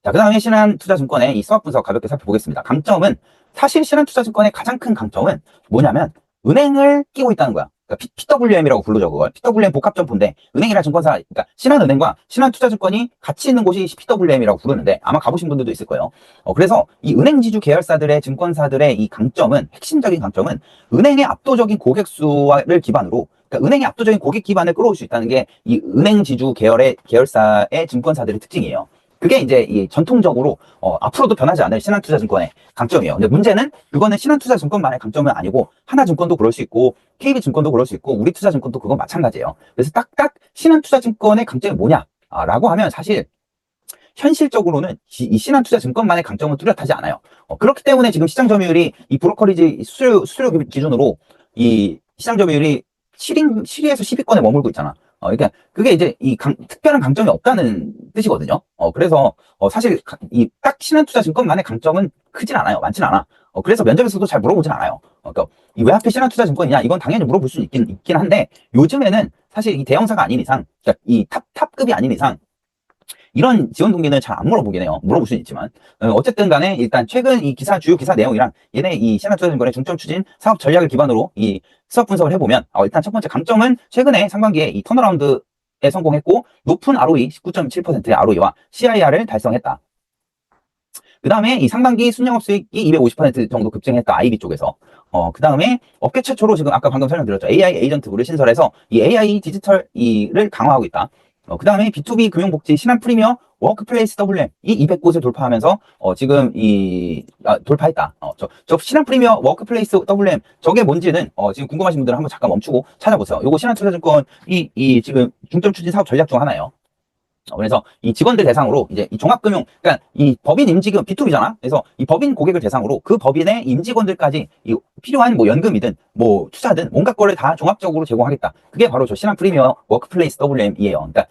A: 자, 그 다음에 신한투자증권의 이 수학 분석 가볍게 살펴보겠습니다. 강점은 사실 신한투자증권의 가장 큰 강점은 뭐냐면 은행을 끼고 있다는 거야. 그러니까 PWM이라고 부르죠, 그걸. PWM 복합점포인데 은행이랑 증권사, 그러니까 신한은행과 신한투자증권이 같이 있는 곳이 PWM이라고 부르는데 아마 가보신 분들도 있을 거예요. 그래서 이 은행지주 계열사들의 증권사들의 이 핵심적인 강점은 은행의 압도적인 고객 수를 기반으로 그러니까 은행의 압도적인 고객 기반을 끌어올 수 있다는 게 이 은행지주 계열사의 증권사들의 특징이에요. 그게 이제 전통적으로 앞으로도 변하지 않을 신한투자증권의 강점이에요. 근데 문제는 그거는 신한투자증권만의 강점은 아니고 하나증권도 그럴 수 있고 KB증권도 그럴 수 있고 우리투자증권도 그건 마찬가지예요. 그래서 딱딱 신한투자증권의 강점이 뭐냐라고 하면 사실 현실적으로는 이 신한투자증권만의 강점은 뚜렷하지 않아요. 그렇기 때문에 지금 시장 점유율이 이 브로커리지 수수료 기준으로 이 시장 점유율이 7위에서 10위권에 머물고 있잖아. 그러니까 그게 이제 특별한 강점이 없다는 뜻이거든요. 그래서 사실 이 딱 신한투자증권만의 강점은 크진 않아요. 많진 않아. 그래서 면접에서도 잘 물어보진 않아요. 그러니까 이 왜 하필 신한투자증권이냐 이건 당연히 물어볼 수 있긴 한데 요즘에는 사실 이 대형사가 아닌 이상, 그러니까 이 탑급이 아닌 이상 이런 지원 동기는 잘 안 물어보긴 해요. 물어볼 수는 있지만. 어쨌든 간에 일단 최근 이 주요 기사 내용이랑 얘네 이 신한투자증권의 중점 추진 사업 전략을 기반으로 이 수업 분석을 해보면, 일단 첫 번째 강점은 최근에 상반기에 이 턴어라운드에 성공했고, 높은 ROE 19.7%의 ROE와 CIR을 달성했다. 그 다음에 이 상반기 순영업 수익이 250% 정도 급증했다. IB 쪽에서. 그 다음에 업계 최초로 지금 아까 방금 설명드렸죠. AI 에이전트부를 신설해서 이 AI 디지털을 강화하고 있다. 그 다음에 B2B 금융복지 신한 프리미어 워크플레이스 WM 이 200곳을 돌파하면서 지금 돌파했다. 저 신한 프리미어 워크플레이스 WM 저게 뭔지는 지금 궁금하신 분들은 한번 잠깐 멈추고 찾아보세요. 요거 신한투자증권 이 지금 중점 추진 사업 전략 중 하나예요. 그래서 이 직원들 대상으로 이제 이 종합금융, 그러니까 이 법인 임직은 B2B잖아. 그래서 이 법인 고객을 대상으로 그 법인의 임직원들까지 이 필요한 뭐 연금이든 뭐 투자든 온갖 거를 다 종합적으로 제공하겠다. 그게 바로 저 신한 프리미어 워크플레이스 WM이에요. 그러니까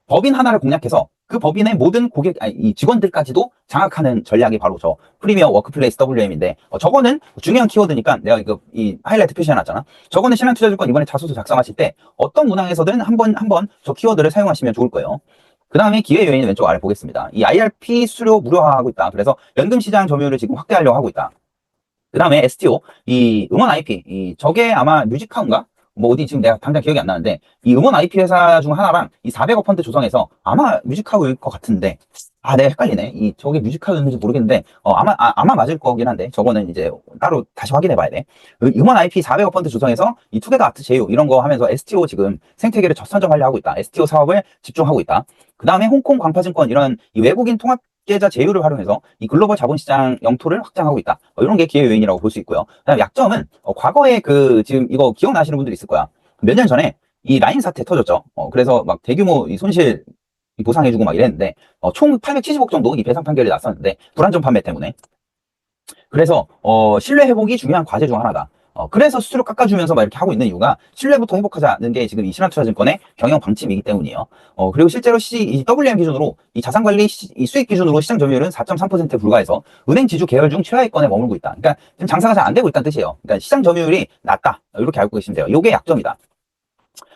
A: 법인 하나를 공략해서 그 법인의 모든 이 직원들까지도 장악하는 전략이 바로 저 프리미어 워크플레이스 WM인데, 저거는 중요한 키워드니까 내가 이 하이라이트 표시해놨잖아. 저거는 신한투자증권 이번에 자소서 작성하실 때 어떤 문항에서든 한번 저 키워드를 사용하시면 좋을 거예요. 그 다음에 기회 요인 왼쪽 아래 보겠습니다. 이 IRP 수수료 무료화하고 있다. 그래서 연금 시장 점유율을 지금 확대하려고 하고 있다. 그 다음에 STO, 이 음원 IP, 저게 아마 뮤직하우인가? 뭐 어디 지금 내가 당장 기억이 안 나는데, 이 음원 IP 회사 중 하나랑 이 400억 펀드 조성해서 아마 뮤직하우일 것 같은데, 내가 헷갈리네. 저게 뮤직하우였는지 모르겠는데, 아마 맞을 거긴 한데, 저거는 이제 따로 다시 확인해 봐야 돼. 음원 IP 400억 펀드 조성해서 이 투게더 아트 제휴 이런 거 하면서 STO 지금 생태계를 선점하려 하고 있다. STO 사업을 집중하고 있다. 그 다음에 홍콩 광파증권 이런 이 외국인 통합 계좌 제휴를 활용해서 이 글로벌 자본시장 영토를 확장하고 있다. 이런 게 기회 요인이라고 볼 수 있고요. 그다음 약점은 과거에 지금 이거 기억나시는 분들 있을 거야. 몇 년 전에 이 라인 사태 터졌죠. 그래서 막 대규모 이 손실 보상해주고 막 이랬는데 총 870억 정도 이 배상 판결이 났었는데 불안전 판매 때문에. 그래서 신뢰 회복이 중요한 과제 중 하나다. 그래서 수수료 깎아주면서 막 이렇게 하고 있는 이유가 신뢰부터 회복하자는 게 지금 이 신한투자증권의 경영 방침이기 때문이에요. 그리고 실제로 이 WM 기준으로 이 자산관리 이 수익 기준으로 시장 점유율은 4.3%에 불과해서 은행 지주 계열 중 최하위권에 머물고 있다. 그러니까 지금 장사가 잘 안 되고 있다는 뜻이에요. 그러니까 시장 점유율이 낮다. 이렇게 알고 계시면 돼요. 이게 약점이다.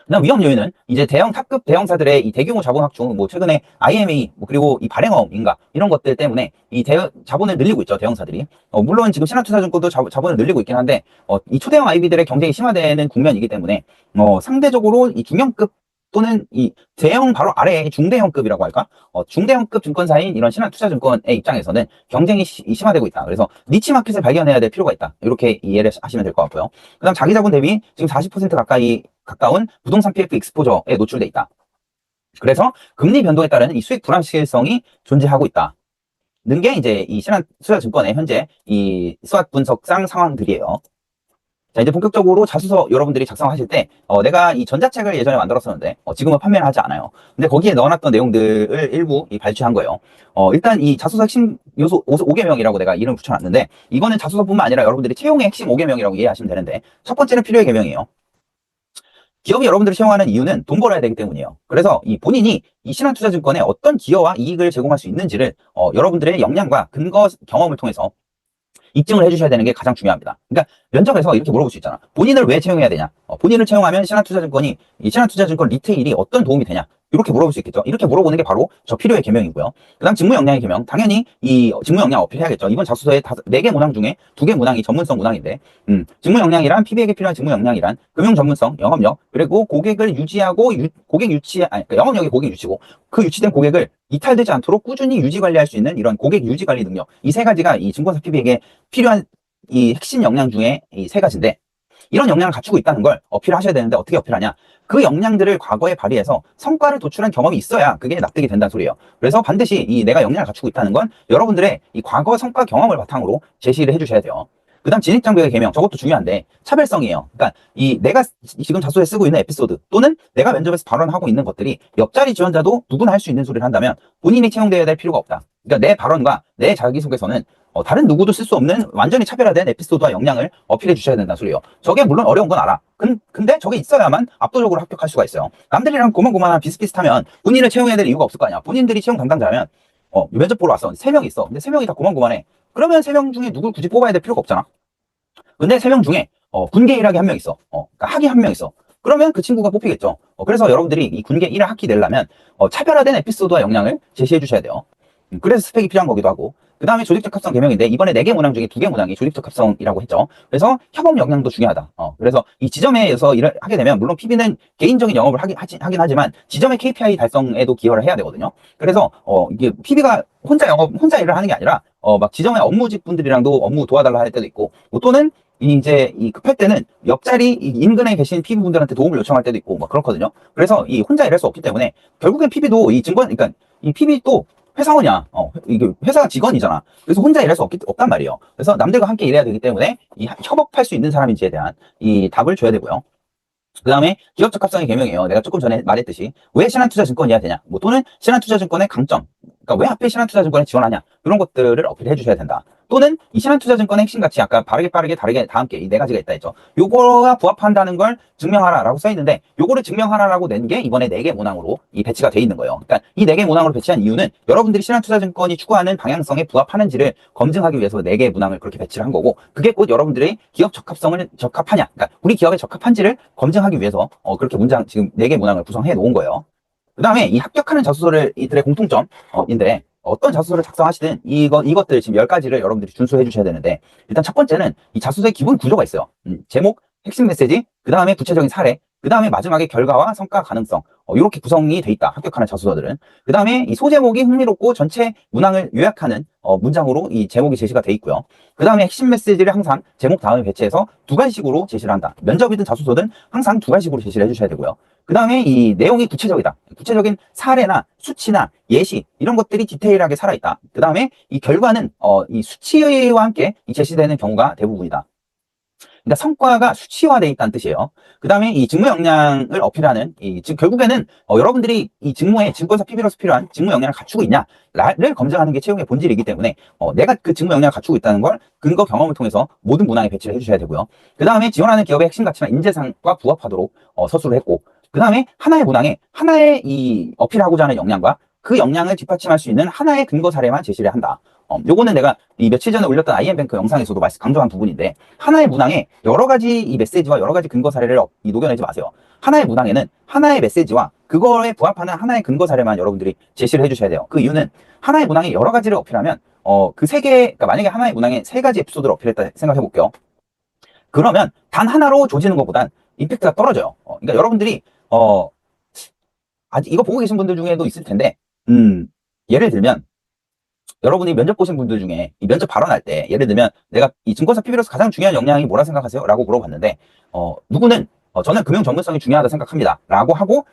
A: 그다음 위험 요인은 이제 탑급 대형사들의 이 대규모 자본 확충, 뭐 최근에 IMA, 그리고 이 발행어인가 이런 것들 때문에 이 자본을 늘리고 있죠, 대형사들이. 물론 지금 신한투자증권도 자본을 늘리고 있긴 한데, 이 초대형 IB들의 경쟁이 심화되는 국면이기 때문에, 상대적으로 이 중형급 또는 이 대형 바로 아래에 중대형급이라고 할까? 중대형급 증권사인 이런 신한투자증권의 입장에서는 경쟁이 심화되고 있다. 그래서 니치 마켓을 발견해야 될 필요가 있다. 이렇게 이해를 하시면 될 것 같고요. 그다음 자기 자본 대비 지금 40% 가까운 부동산 PF 익스포저에 노출돼 있다. 그래서 금리 변동에 따른 이 수익 불확실성이 존재하고 있다. 는 게 이제 이 신한투자증권의 현재 이 수학 분석상 상황들이에요. 자, 이제 본격적으로 자소서 여러분들이 작성하실 때, 내가 이 전자책을 예전에 만들었었는데, 지금은 판매를 하지 않아요. 근데 거기에 넣어놨던 내용들을 일부 발췌한 거예요. 일단 이 자소서 핵심 요소 5개명이라고 내가 이름 붙여놨는데, 이거는 자소서뿐만 아니라 여러분들이 채용의 핵심 5개명이라고 이해하시면 되는데, 첫 번째는 필요의 개명이에요. 기업이 여러분들을 채용하는 이유는 돈 벌어야 되기 때문이에요. 그래서 이 본인이 이 신한투자증권에 어떤 기여와 이익을 제공할 수 있는지를 여러분들의 역량과 근거 경험을 통해서 입증을 해주셔야 되는 게 가장 중요합니다. 그러니까 면접에서 이렇게 물어볼 수 있잖아. 본인을 왜 채용해야 되냐? 본인을 채용하면 신한투자증권이 이 신한투자증권 리테일이 어떤 도움이 되냐? 이렇게 물어볼 수 있겠죠. 이렇게 물어보는 게 바로 저 필요의 개명이고요. 그다음 직무 역량의 개명. 당연히 이 직무 역량 어필해야겠죠. 이번 자소서에 4개 문항 중에 2개 문항이 전문성 문항인데, 직무 역량이란 PB에게 필요한 직무 역량이란 금융 전문성, 영업력, 그리고 고객을 유지하고 그러니까 영업력이 고객 유치고 그 유치된 고객을 이탈되지 않도록 꾸준히 유지 관리할 수 있는 이런 고객 유지 관리 능력. 이 세 가지가 이 증권사 PB에게 필요한 이 핵심 역량 중에 이 세 가지인데, 이런 역량을 갖추고 있다는 걸 어필하셔야 되는데 어떻게 어필하냐? 그 역량들을 과거에 발휘해서 성과를 도출한 경험이 있어야 그게 납득이 된다는 소리예요. 그래서 반드시 이 내가 역량을 갖추고 있다는 건 여러분들의 이 과거 성과 경험을 바탕으로 제시를 해주셔야 돼요. 그다음 진입장벽의 개명, 저것도 중요한데 차별성이에요. 그러니까 이 내가 지금 자소서에 쓰고 있는 에피소드 또는 내가 면접에서 발언하고 있는 것들이 옆자리 지원자도 누구나 할 수 있는 소리를 한다면 본인이 채용되어야 될 필요가 없다. 그러니까 내 발언과 내 자기소개서는 다른 누구도 쓸 수 없는 완전히 차별화된 에피소드와 역량을 어필해 주셔야 된다는 소리예요. 저게 물론 어려운 건 알아. 근데 저게 있어야만 압도적으로 합격할 수가 있어요. 남들이랑 고만고만한 비슷비슷하면 본인을 채용해야 될 이유가 없을 거 아니야. 본인들이 채용 담당자면 면접 보러 왔어. 3명 있어. 근데 3명이 다 고만고만해. 그러면 3명 중에 누굴 굳이 뽑아야 될 필요가 없잖아. 근데 3명 중에 군계 1학기 1명 있어. 그러니까 학위 1명 있어. 그러면 그 친구가 뽑히겠죠. 그래서 여러분들이 이 군계 1학기 내려면 차별화된 에피소드와 역량을 제시해 주셔야 돼요. 그래서 스펙이 필요한 거기도 하고. 그 다음에 조직적 합성 개명인데 이번에 4개 문항 중에 2개 문항이 조직적 합성이라고 했죠. 그래서 협업 역량도 중요하다. 그래서 이 지점에서 일을 하게 되면 물론 PB는 개인적인 영업을 하긴 하지만 지점의 KPI 달성에도 기여를 해야 되거든요. 그래서 이게 PB가 혼자 일을 하는 게 아니라 막 지점의 업무직 분들이랑도 업무 도와달라 할 때도 있고 또는 이제 이 급할 때는 옆자리 인근에 계신 PB 분들한테 도움을 요청할 때도 있고 막 그렇거든요. 그래서 이 혼자 일할 수 없기 때문에 결국엔 PB도 이 증권 그러니까 이 PB도 회사원이야. 이게 회사 직원이잖아. 그래서 혼자 일할 수 없단 말이에요. 그래서 남들과 함께 일해야 되기 때문에 이 협업할 수 있는 사람인지에 대한 이 답을 줘야 되고요. 그 다음에 기업적 합성의 개명이에요. 내가 조금 전에 말했듯이 왜 신한투자증권이어야 되냐, 뭐 또는 신한투자증권의 강점, 그러니까 왜 하필 신한투자증권에 지원하냐, 이런 것들을 어필해 주셔야 된다. 또는 이 신한투자증권의 핵심 가치, 아까 빠르게 다르게 다 함께 이 4가지가 있다 했죠. 요거가 부합한다는 걸 증명하라라고 써 있는데 요거를 증명하라라고 낸 게 이번에 4개 문항으로 이 배치가 돼 있는 거예요. 그러니까 이 4개 문항으로 배치한 이유는 여러분들이 신한투자증권이 추구하는 방향성에 부합하는지를 검증하기 위해서 4개 문항을 그렇게 배치를 한 거고, 그게 곧 여러분들의 기업 적합성을 적합하냐, 그러니까 우리 기업에 적합한지를 검증하기 위해서 그렇게 문장 지금 4개 문항을 구성해 놓은 거예요. 그 다음에 이 합격하는 자소서를 이들의 공통점인데 어떤 자소서를 작성하시든 이것들 지금 10가지를 여러분들이 준수해 주셔야 되는데, 일단 첫 번째는 이 자소서의 기본 구조가 있어요. 제목, 핵심 메시지, 그 다음에 구체적인 사례, 그 다음에 마지막에 결과와 성과 가능성, 이렇게 구성이 돼 있다, 합격하는 자소서들은. 그 다음에 이 소제목이 흥미롭고 전체 문항을 요약하는 문장으로 이 제목이 제시가 돼 있고요. 그 다음에 핵심 메시지를 항상 제목 다음에 배치해서 2가지식으로 제시를 한다. 면접이든 자소서든 항상 2가지식으로 제시를 해주셔야 되고요. 그 다음에 이 내용이 구체적이다. 구체적인 사례나 수치나 예시 이런 것들이 디테일하게 살아있다. 그 다음에 이 결과는 이 수치와 함께 제시되는 경우가 대부분이다. 그러니까 성과가 수치화되어 있다는 뜻이에요. 그 다음에 이 직무 역량을 어필하는 결국에는 여러분들이 이 직무에 증권사 PB로서 필요한 직무 역량을 갖추고 있냐를 검증하는 게 채용의 본질이기 때문에 내가 그 직무 역량을 갖추고 있다는 걸 근거 경험을 통해서 모든 문항에 배치를 해주셔야 되고요. 그 다음에 지원하는 기업의 핵심 가치나 인재상과 부합하도록 서술을 했고, 그 다음에 하나의 문항에 하나의 이 어필하고자 하는 역량과 그 역량을 뒷받침할 수 있는 하나의 근거 사례만 제시를 한다. 요거는 내가 이 며칠 전에 올렸던 IM뱅크 영상에서도 강조한 부분인데, 하나의 문항에 여러 가지 이 메시지와 여러 가지 근거 사례를 녹여내지 마세요. 하나의 문항에는 하나의 메시지와 그거에 부합하는 하나의 근거 사례만 여러분들이 제시를 해주셔야 돼요. 그 이유는 하나의 문항에 여러 가지를 어필하면 그 3개, 그러니까 만약에 하나의 문항에 3가지 에피소드를 어필했다 생각해 볼게요. 그러면 단 하나로 조지는 것보단 임팩트가 떨어져요. 그러니까 여러분들이 아직 이거 보고 계신 분들 중에도 있을 텐데, 예를 들면 여러분이 면접 보신 분들 중에 이 면접 발언할 때 예를 들면 내가 이 증권사 PB로서 가장 중요한 역량이 뭐라 생각하세요? 라고 물어봤는데 누구는 저는 금융 전문성이 중요하다 생각합니다 라고 하고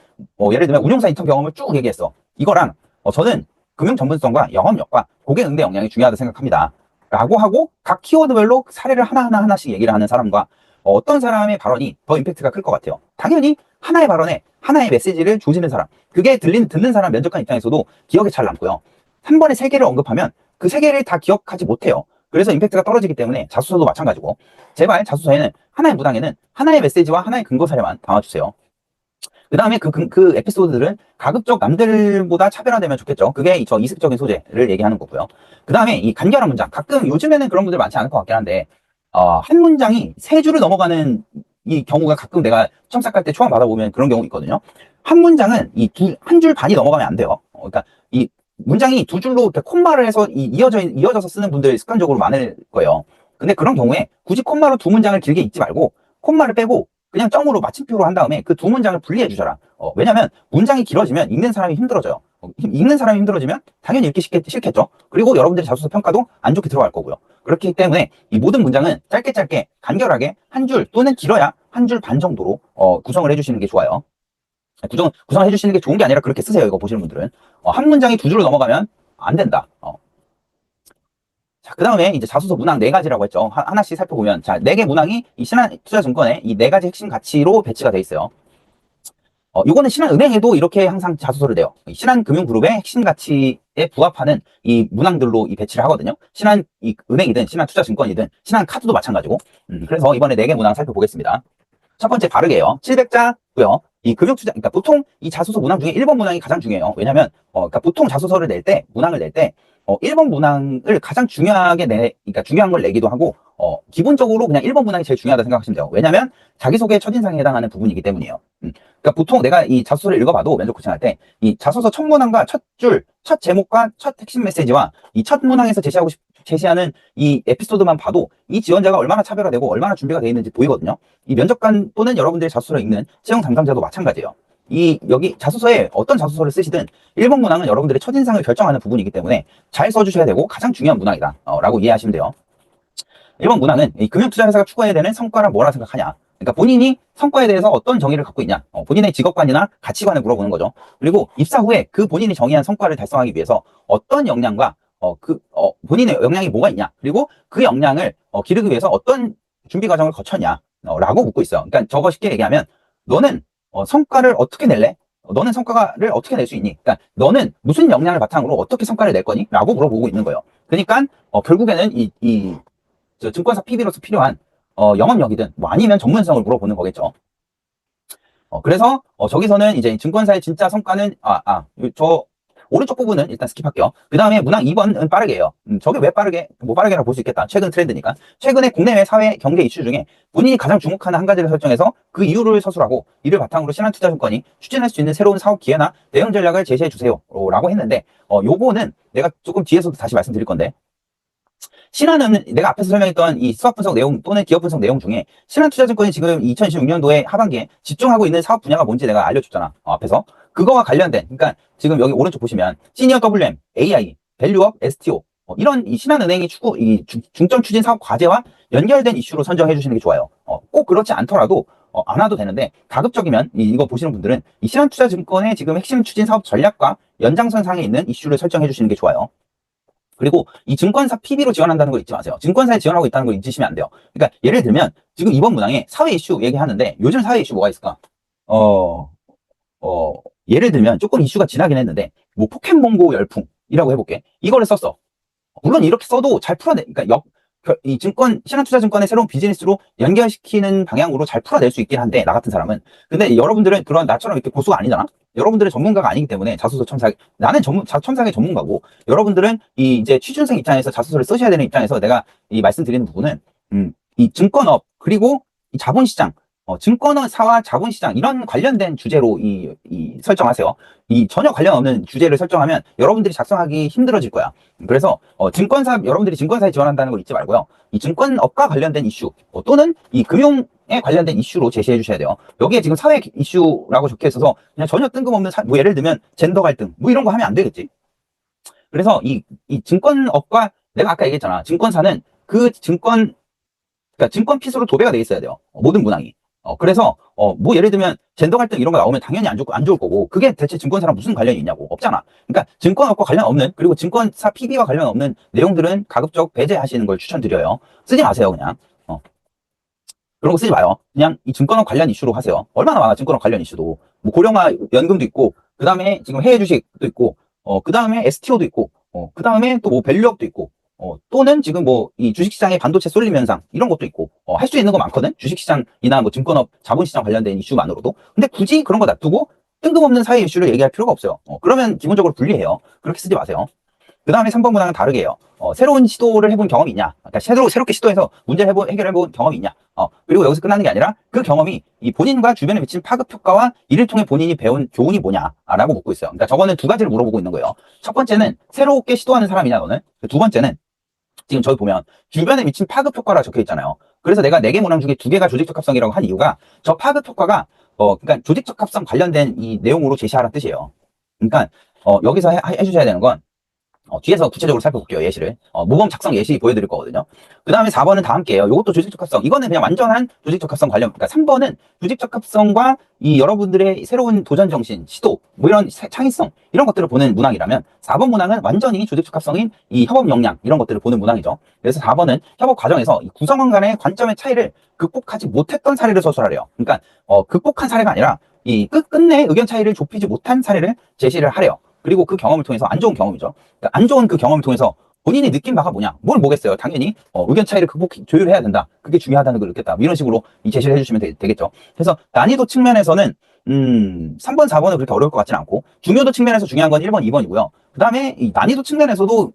A: 예를 들면 운용사 인턴 경험을 쭉 얘기했어. 이거랑 저는 금융 전문성과 영업력과 고객 응대 역량이 중요하다 생각합니다 라고 하고 각 키워드별로 사례를 하나씩 얘기를 하는 사람과 어떤 사람의 발언이 더 임팩트가 클 것 같아요? 당연히 하나의 발언에 하나의 메시지를 조지는 사람, 그게 듣는 사람 면접관 입장에서도 기억에 잘 남고요. 한 번에 3개를 언급하면 그 3개를 다 기억하지 못해요. 그래서 임팩트가 떨어지기 때문에 자소서도 마찬가지고, 제발 자소서에는 하나의 문항에는 하나의 메시지와 하나의 근거 사례만 담아주세요. 그 다음에 그 에피소드들은 가급적 남들보다 차별화되면 좋겠죠. 그게 저 이색적인 소재를 얘기하는 거고요. 그 다음에 이 간결한 문장, 가끔 요즘에는 그런 분들 많지 않을 것 같긴 한데 한 문장이 3줄을 넘어가는 이 경우가 가끔 내가 처음 시작할 때 초안 받아보면 그런 경우 있거든요. 한 문장은 한 줄 반이 넘어가면 안 돼요. 그러니까 이 문장이 2줄로 이렇게 콤마를 해서 이어져서 쓰는 분들 습관적으로 많을 거예요. 근데 그런 경우에 굳이 콤마로 2문장을 길게 읽지 말고 콤마를 빼고 그냥 점으로 마침표로 한 다음에 그 2문장을 분리해 주셔라. 왜냐면 문장이 길어지면 읽는 사람이 힘들어져요. 읽는 사람이 힘들어지면 당연히 읽기 싫겠죠. 그리고 여러분들의 자소서 평가도 안 좋게 들어갈 거고요. 그렇기 때문에 이 모든 문장은 짧게 간결하게 한 줄 또는 길어야 한 줄 반 정도로 구성을 해주시는 게 좋아요. 구성해 주시는 게 좋은 게 아니라 그렇게 쓰세요. 이거 보시는 분들은 한 문장이 2줄로 넘어가면 안 된다. 자, 그 다음에 이제 자소서 문항 4가지라고 했죠. 하나씩 살펴보면, 자, 4개 문항이 이 신한투자증권의 이 4가지 핵심 가치로 배치가 돼 있어요. 이거는 신한은행에도 이렇게 항상 자소서를 내요. 신한금융그룹의 핵심 가치에 부합하는 이 문항들로 이 배치를 하거든요. 신한 이 은행이든 신한투자증권이든 신한카드도 마찬가지고. 그래서 이번에 4개 문항 살펴보겠습니다. 첫 번째 바르게요. 700자고요. 이 금융투자, 그러니까 보통 이 자소서 문항 중에 1번 문항이 가장 중요해요. 왜냐면, 그러니까 보통 자소서를 낼 때, 문항을 낼 때, 1번 문항을 가장 중요하게 그러니까 중요한 걸 내기도 하고, 기본적으로 그냥 1번 문항이 제일 중요하다 생각하시면 돼요. 왜냐면, 자기소개 첫인상에 해당하는 부분이기 때문이에요. 그러니까 보통 내가 이 자소서를 읽어봐도 면접 코칭할 때, 이 자소서 첫 문항과 첫 줄, 첫 제목과 첫 핵심 메시지와 이 첫 문항에서 제시하는 이 에피소드만 봐도 이 지원자가 얼마나 차별화되고 얼마나 준비가 되어 있는지 보이거든요. 이 면접관 또는 여러분들의 자소서를 읽는 채용 담당자도 마찬가지예요. 여기 자소서에 어떤 자소서를 쓰시든 1번 문항은 여러분들의 첫인상을 결정하는 부분이기 때문에 잘 써주셔야 되고 가장 중요한 문항이다 라고 이해하시면 돼요. 1번 문항은 이 금융투자회사가 추구해야 되는 성과란 뭐라 생각하냐. 그러니까 본인이 성과에 대해서 어떤 정의를 갖고 있냐. 본인의 직업관이나 가치관을 물어보는 거죠. 그리고 입사 후에 그 본인이 정의한 성과를 달성하기 위해서 어떤 역량과 본인의 역량이 뭐가 있냐. 그리고 그 역량을 기르기 위해서 어떤 준비 과정을 거쳤냐. 라고 묻고 있어요. 그러니까 저거 쉽게 얘기하면 너는 성과를 어떻게 낼래? 너는 성과를 어떻게 낼 수 있니? 그러니까 너는 무슨 역량을 바탕으로 어떻게 성과를 낼 거니? 라고 물어보고 있는 거예요. 그러니까 결국에는 저 증권사 PB로서 필요한 영업력이든 뭐 아니면 전문성을 물어보는 거겠죠. 그래서 저기서는 이제 증권사의 진짜 성과는 저 오른쪽 부분은 일단 스킵할게요. 그 다음에 문항 2번은 빠르게 해요. 저게 왜 빠르게, 뭐 빠르게라고 볼 수 있겠다. 최근 트렌드니까. 최근에 국내외 사회 경제 이슈 중에 본인이 가장 주목하는 한 가지를 설정해서 그 이유를 서술하고 이를 바탕으로 신한투자증권이 추진할 수 있는 새로운 사업 기회나 대응 전략을 제시해 주세요. 라고 했는데, 요거는 내가 조금 뒤에서도 다시 말씀드릴 건데, 신한은 내가 앞에서 설명했던 이 수학 분석 내용 또는 기업 분석 내용 중에 신한투자증권이 지금 2026년도에 하반기에 집중하고 있는 사업 분야가 뭔지 내가 알려줬잖아. 앞에서. 그거와 관련된, 그러니까 지금 여기 오른쪽 보시면 시니어 WM, AI, 밸류업, STO 이런 이 신한은행이 중점 추진 사업 과제와 연결된 이슈로 선정해 주시는 게 좋아요. 꼭 그렇지 않더라도 안 와도 되는데 가급적이면 이거 보시는 분들은 이 신한투자증권의 지금 핵심 추진 사업 전략과 연장선상에 있는 이슈를 설정해 주시는 게 좋아요. 그리고 이 증권사 PB로 지원한다는 걸 잊지 마세요. 증권사에 지원하고 있다는 걸 잊으시면 안 돼요. 그러니까 예를 들면 지금 이번 문항에 사회 이슈 얘기하는데 요즘 사회 이슈 뭐가 있을까? 어, 예를 들면 조금 이슈가 지나긴 했는데 뭐 포켓몬고 열풍이라고 해볼게. 이거를 썼어. 물론 이렇게 써도 잘 풀어내. 그러니까 이 신한투자증권의 새로운 비즈니스로 연결시키는 방향으로 잘 풀어낼 수 있긴 한데 나 같은 사람은. 근데 여러분들은 그런 나처럼 이렇게 고수가 아니잖아. 여러분들은 전문가가 아니기 때문에 자소서 첨삭, 나는 첨삭의 전문가고 여러분들은 이제 취준생 입장에서 자소서를 쓰셔야 되는 입장에서 내가 이 말씀드리는 부분은 이 증권업 그리고 이 자본시장 증권사와 자본시장 이런 관련된 주제로 설정하세요. 이 전혀 관련 없는 주제를 설정하면 여러분들이 작성하기 힘들어질 거야. 그래서 여러분들이 증권사에 지원한다는 걸 잊지 말고요. 이 증권업과 관련된 이슈 또는 이 금융에 관련된 이슈로 제시해 주셔야 돼요. 여기에 지금 사회 이슈라고 적혀 있어서 그냥 전혀 뜬금없는 뭐 예를 들면 젠더 갈등 뭐 이런 거 하면 안 되겠지. 그래서 이 증권업과 내가 아까 얘기했잖아. 증권사는 그러니까 증권 핏으로 도배가 돼 있어야 돼요. 모든 문항이. 그래서 뭐 예를 들면 젠더 갈등 이런 거 나오면 당연히 안 좋을 거고 그게 대체 증권사랑 무슨 관련이 있냐고. 없잖아. 그러니까 증권업과 관련 없는 그리고 증권사 PB와 관련 없는 내용들은 가급적 배제하시는 걸 추천드려요. 쓰지 마세요 그냥. 그런 거 쓰지 마요. 그냥 이 증권업 관련 이슈로 하세요. 얼마나 많아 증권업 관련 이슈도. 뭐 고령화 연금도 있고 그 다음에 지금 해외 주식도 있고 그 다음에 STO도 있고 그 다음에 또 뭐 밸류업도 있고 또는 지금 뭐 이 주식시장의 반도체 쏠림 현상 이런 것도 있고 할 수 있는 거 많거든. 주식시장이나 뭐 증권업, 자본시장 관련된 이슈만으로도. 근데 굳이 그런 거 놔두고 뜬금없는 사회 이슈를 얘기할 필요가 없어요. 그러면 기본적으로 불리해요. 그렇게 쓰지 마세요. 그 다음에 3번 문항은 다르게 해요. 새로운 시도를 해본 경험이 있냐? 그러니까 새롭게 시도해서 문제를 해결해본 경험이 있냐? 그리고 여기서 끝나는 게 아니라 그 경험이 이 본인과 주변에 미친 파급 효과와 이를 통해 본인이 배운 교훈이 뭐냐라고 묻고 있어요. 그러니까 저거는 두 가지를 물어보고 있는 거예요. 첫 번째는 새롭게 시도하는 사람이냐 너는? 두 번째는 지금 저기 보면 주변에 미친 파급 효과라 적혀 있잖아요. 그래서 내가 4개 문항 중에 2개가 조직 적합성이라고 한 이유가 저 파급 효과가 그러니까 조직 적합성 관련된 이 내용으로 제시하라는 뜻이에요. 그러니까 여기서 해주셔야 되는 건 뒤에서 구체적으로 살펴볼게요. 예시를. 모범 작성 예시 보여드릴 거거든요. 그 다음에 4번은 다 함께 해요. 이것도 조직적합성. 이거는 그냥 완전한 조직적합성 관련. 그러니까 3번은 조직적합성과 이 여러분들의 새로운 도전 정신, 시도, 뭐 이런 창의성, 이런 것들을 보는 문항이라면 4번 문항은 완전히 조직적합성인 이 협업 역량, 이런 것들을 보는 문항이죠. 그래서 4번은 협업 과정에서 이 구성원 간의 관점의 차이를 극복하지 못했던 사례를 서술하래요. 그러니까 극복한 사례가 아니라 끝내 의견 차이를 좁히지 못한 사례를 제시를 하래요. 그리고 그 경험을 통해서 안 좋은 경험이죠. 그러니까 안 좋은 그 경험을 통해서 본인이 느낀 바가 뭐냐? 뭘 뭐겠어요? 당연히 의견 차이를 조율해야 된다. 그게 중요하다는 걸 느꼈다. 이런 식으로 이 제시를 해주시면 되겠죠. 그래서 난이도 측면에서는 3번, 4번은 그렇게 어려울 것 같지는 않고 중요도 측면에서 중요한 건 1번, 2번이고요. 그 다음에 이 난이도 측면에서도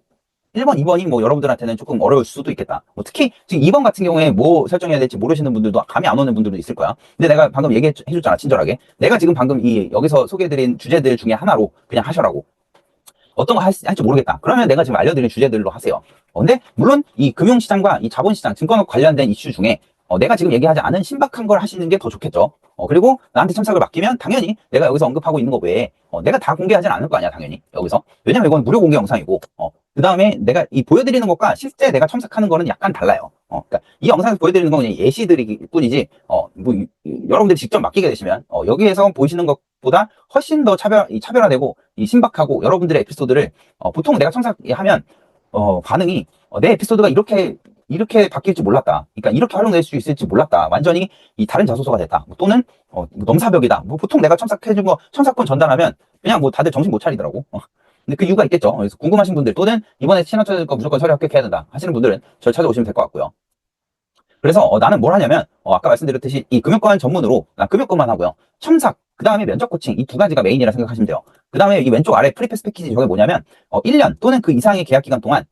A: 1번, 2번이 뭐 여러분들한테는 조금 어려울 수도 있겠다. 뭐 특히 지금 2번 같은 경우에 뭐 설정해야 될지 모르시는 분들도 감이 안 오는 분들도 있을 거야. 근데 내가 방금 얘기해줬잖아, 친절하게. 내가 지금 방금 여기서 소개해드린 주제들 중에 하나로 그냥 하셔라고. 어떤 거 할지 모르겠다. 그러면 내가 지금 알려드린 주제들로 하세요. 근데 물론 이 금융시장과 이 자본시장, 증권과 관련된 이슈 중에 내가 지금 얘기하지 않은 신박한 걸 하시는 게 더 좋겠죠. 그리고 나한테 첨삭을 맡기면 당연히 내가 여기서 언급하고 있는 거 외에 내가 다 공개하진 않을 거 아니야, 당연히 여기서. 왜냐면 이건 무료 공개 영상이고 그 다음에 내가 보여드리는 것과 실제 내가 첨삭하는 거는 약간 달라요. 그러니까 이 영상에서 보여드리는 건 그냥 예시들일 뿐이지 뭐 여러분들이 직접 맡기게 되시면 여기에서 보이시는 것보다 훨씬 더 차별화되고 이 신박하고 여러분들의 에피소드를 보통 내가 첨삭하면 반응이 내 에피소드가 이렇게 바뀔 줄 몰랐다. 그러니까 이렇게 활용될 수 있을지 몰랐다. 완전히 이 다른 자소서가 됐다. 또는 넘사벽이다. 뭐 보통 내가 첨삭해준 거 첨삭본 전달하면 그냥 뭐 다들 정신 못 차리더라고. 근데 그 이유가 있겠죠. 그래서 궁금하신 분들 또는 이번에 신학 찾을 거 무조건 서류 합격해야 된다 하시는 분들은 저를 찾아오시면 될 것 같고요. 그래서 나는 뭘 하냐면 아까 말씀드렸듯이 이 금융권 전문으로 난 금융권만 하고요. 첨삭, 그 다음에 면접 코칭 이 두 가지가 메인이라 생각하시면 돼요. 그 다음에 이 왼쪽 아래 프리패스 패키지 저게 뭐냐면 1년 또는 그 이상의 계약 기간 동안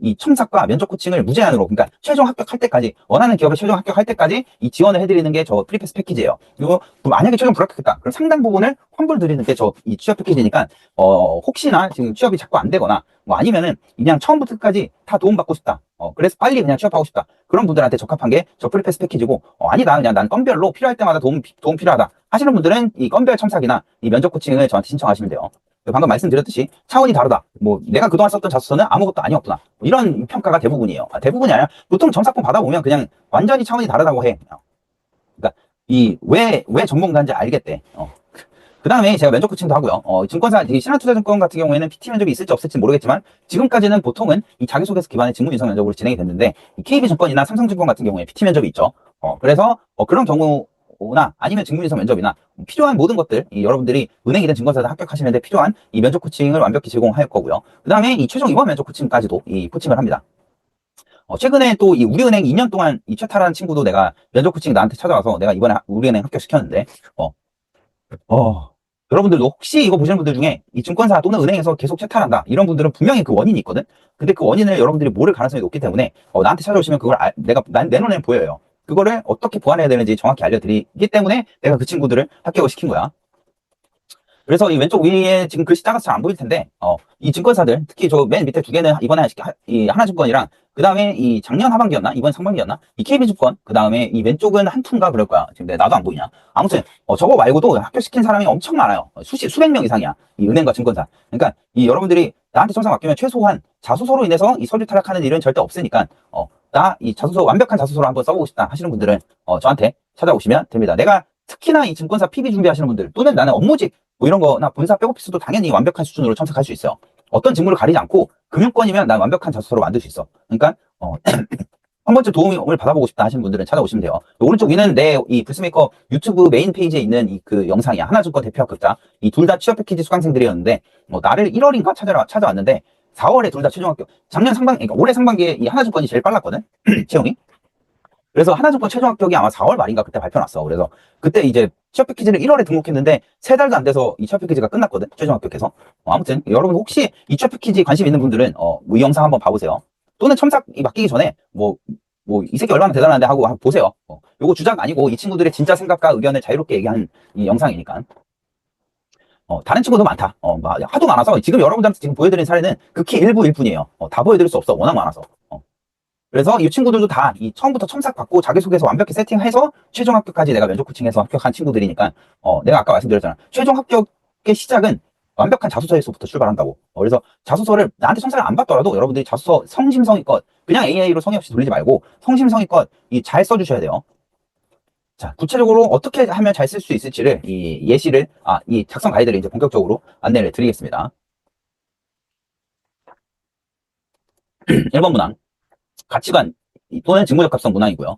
A: 이 첨삭과 면접 코칭을 무제한으로 그러니까 최종 합격할 때까지 원하는 기업에 최종 합격할 때까지 이 지원을 해드리는 게 저 프리패스 패키지예요. 그리고 만약에 최종 불합격했다 그럼 상당 부분을 환불 드리는 게 저 이 취업 패키지니까 혹시나 지금 취업이 자꾸 안 되거나 뭐 아니면은 그냥 처음부터 끝까지 다 도움받고 싶다. 그래서 빨리 그냥 취업하고 싶다. 그런 분들한테 적합한 게 저 프리패스 패키지고 아니다 그냥 난 건별로 필요할 때마다 도움 필요하다 하시는 분들은 이 건별 첨삭이나 이 면접 코칭을 저한테 신청하시면 돼요. 방금 말씀드렸듯이 차원이 다르다. 뭐 내가 그동안 썼던 자소서는 아무것도 아니었구나. 뭐 이런 평가가 대부분이에요. 대부분이 아니라 보통 첨삭본 받아보면 그냥 완전히 차원이 다르다고 해. 그러니까 이 왜 전문가인지 알겠대. 그 다음에 제가 면접 코칭도 하고요. 증권사, 신한투자증권 같은 경우에는 PT 면접이 있을지 없을지 모르겠지만, 지금까지는 보통은 이 자기소개서 기반의 직무인성 면접으로 진행이 됐는데, KB증권이나 삼성증권 같은 경우에 PT 면접이 있죠. 그래서 그런 경우나 아니면 직무인성 면접이나 필요한 모든 것들, 여러분들이 은행이든 증권사든 합격하시는데 필요한 이 면접 코칭을 완벽히 제공할 거고요. 그 다음에 이 최종 입원 면접 코칭까지도 이 코칭을 합니다. 최근에 또 이 우리은행 2년 동안 이 최타라는 친구도 내가 면접 코칭 나한테 찾아와서 내가 이번에 우리은행 합격시켰는데, 여러분들도 혹시 이거 보시는 분들 중에 이 증권사 또는 은행에서 계속 채탈한다 이런 분들은 분명히 그 원인이 있거든. 근데 그 원인을 여러분들이 모를 가능성이 높기 때문에 나한테 찾아오시면 그걸 내 눈에는 보여요. 그거를 어떻게 보완해야 되는지 정확히 알려드리기 때문에 내가 그 친구들을 합격을 시킨 거야. 그래서 이 왼쪽 위에 지금 글씨 작아서 잘 안 보일 텐데, 이 증권사들, 특히 저 맨 밑에 두 개는 이번에 이 하나증권이랑, 그 다음에 이 작년 하반기였나? 이번 상반기였나? 이 KB증권, 그 다음에 이 왼쪽은 한툰가 그럴 거야. 지금 나도 안 보이냐? 아무튼, 저거 말고도 합격시킨 사람이 엄청 많아요. 수백 명 이상이야. 이 은행과 증권사. 그러니까, 이 여러분들이 나한테 청사 맡기면 최소한 자소서로 인해서 이 서류 타락하는 일은 절대 없으니까, 나 이 자소서, 완벽한 자소서로 한번 써보고 싶다 하시는 분들은, 저한테 찾아오시면 됩니다. 내가 특히나 이 증권사 PB 준비하시는 분들, 또는 나는 업무직, 뭐 이런 거나 본사 백오피스도 당연히 완벽한 수준으로 첨삭할 수 있어요. 어떤 직무를 가리지 않고 금융권이면 난 완벽한 자소서로 만들 수 있어. 그러니까 한 번쯤 도움을 받아보고 싶다 하시는 분들은 찾아오시면 돼요. 오른쪽 위는 내 이 불스메이커 유튜브 메인 페이지에 있는 이 그 영상이야. 하나증권 대표 합격자. 이 둘 다 취업 패키지 수강생들이었는데 나를 1월인가 찾아왔는데 4월에 둘 다 최종 합격. 그러니까 올해 상반기에 이 하나증권이 제일 빨랐거든. 채용이. 그래서 하나증권 최종 합격이 아마 4월 말인가 그때 발표 났어. 그래서 그때 이제 취업 패키지를 1월에 등록했는데 3달도 안 돼서 이 취업 패키지가 끝났거든. 최종 합격해서. 아무튼 여러분 혹시 이 취업 패키지 관심 있는 분들은 뭐 이 영상 한번 봐보세요. 또는 첨삭 맡기기 전에 뭐 이 새끼 얼마나 대단한데 하고 한번 보세요. 요거 주작 아니고 이 친구들의 진짜 생각과 의견을 자유롭게 얘기하는 이 영상이니까. 다른 친구도 많다. 하도 많아서 지금 여러분들한테 지금 보여드린 사례는 극히 일부일 뿐이에요. 다 보여드릴 수 없어. 워낙 많아서. 그래서 이 친구들도 다 이 처음부터 첨삭 받고 자기소개서 완벽히 세팅해서 최종 합격까지 내가 면접 코칭해서 합격한 친구들이니까 내가 아까 말씀드렸잖아. 최종 합격의 시작은 완벽한 자소서에서부터 출발한다고. 그래서 자소서를 나한테 첨삭을 안 받더라도 여러분들이 자소서 성심성의껏 그냥 AI로 성의 없이 돌리지 말고 성심성의껏 잘 써주셔야 돼요. 자, 구체적으로 어떻게 하면 잘 쓸 수 있을지를 이 예시를 이 작성 가이드를 이제 본격적으로 안내를 드리겠습니다. 1번 문항. 가치관 또는 직무적합성 문항이고요.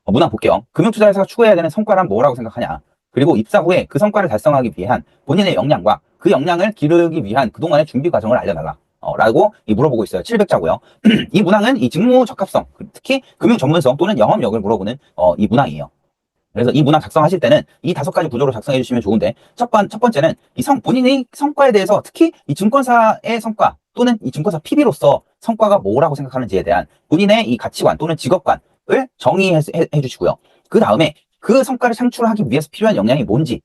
A: 문항 볼게요. 금융투자회사가 추구해야 되는 성과란 뭐라고 생각하냐? 그리고 입사 후에 그 성과를 달성하기 위한 본인의 역량과 그 역량을 기르기 위한 그동안의 준비 과정을 알려달라. 라고 물어보고 있어요. 700자고요. 이 문항은 이 직무 적합성, 특히 금융 전문성 또는 영업력을 물어보는 이 문항이에요. 그래서 이 문항 작성하실 때는 이 5가지 구조로 작성해 주시면 좋은데, 첫 번째는 본인의 성과에 대해서, 특히 이 증권사의 성과 또는 이 증권사 PB로서 성과가 뭐라고 생각하는지에 대한 본인의 이 가치관 또는 직업관을 정의해 주시고요. 그 다음에 그 성과를 창출하기 위해서 필요한 역량이 뭔지를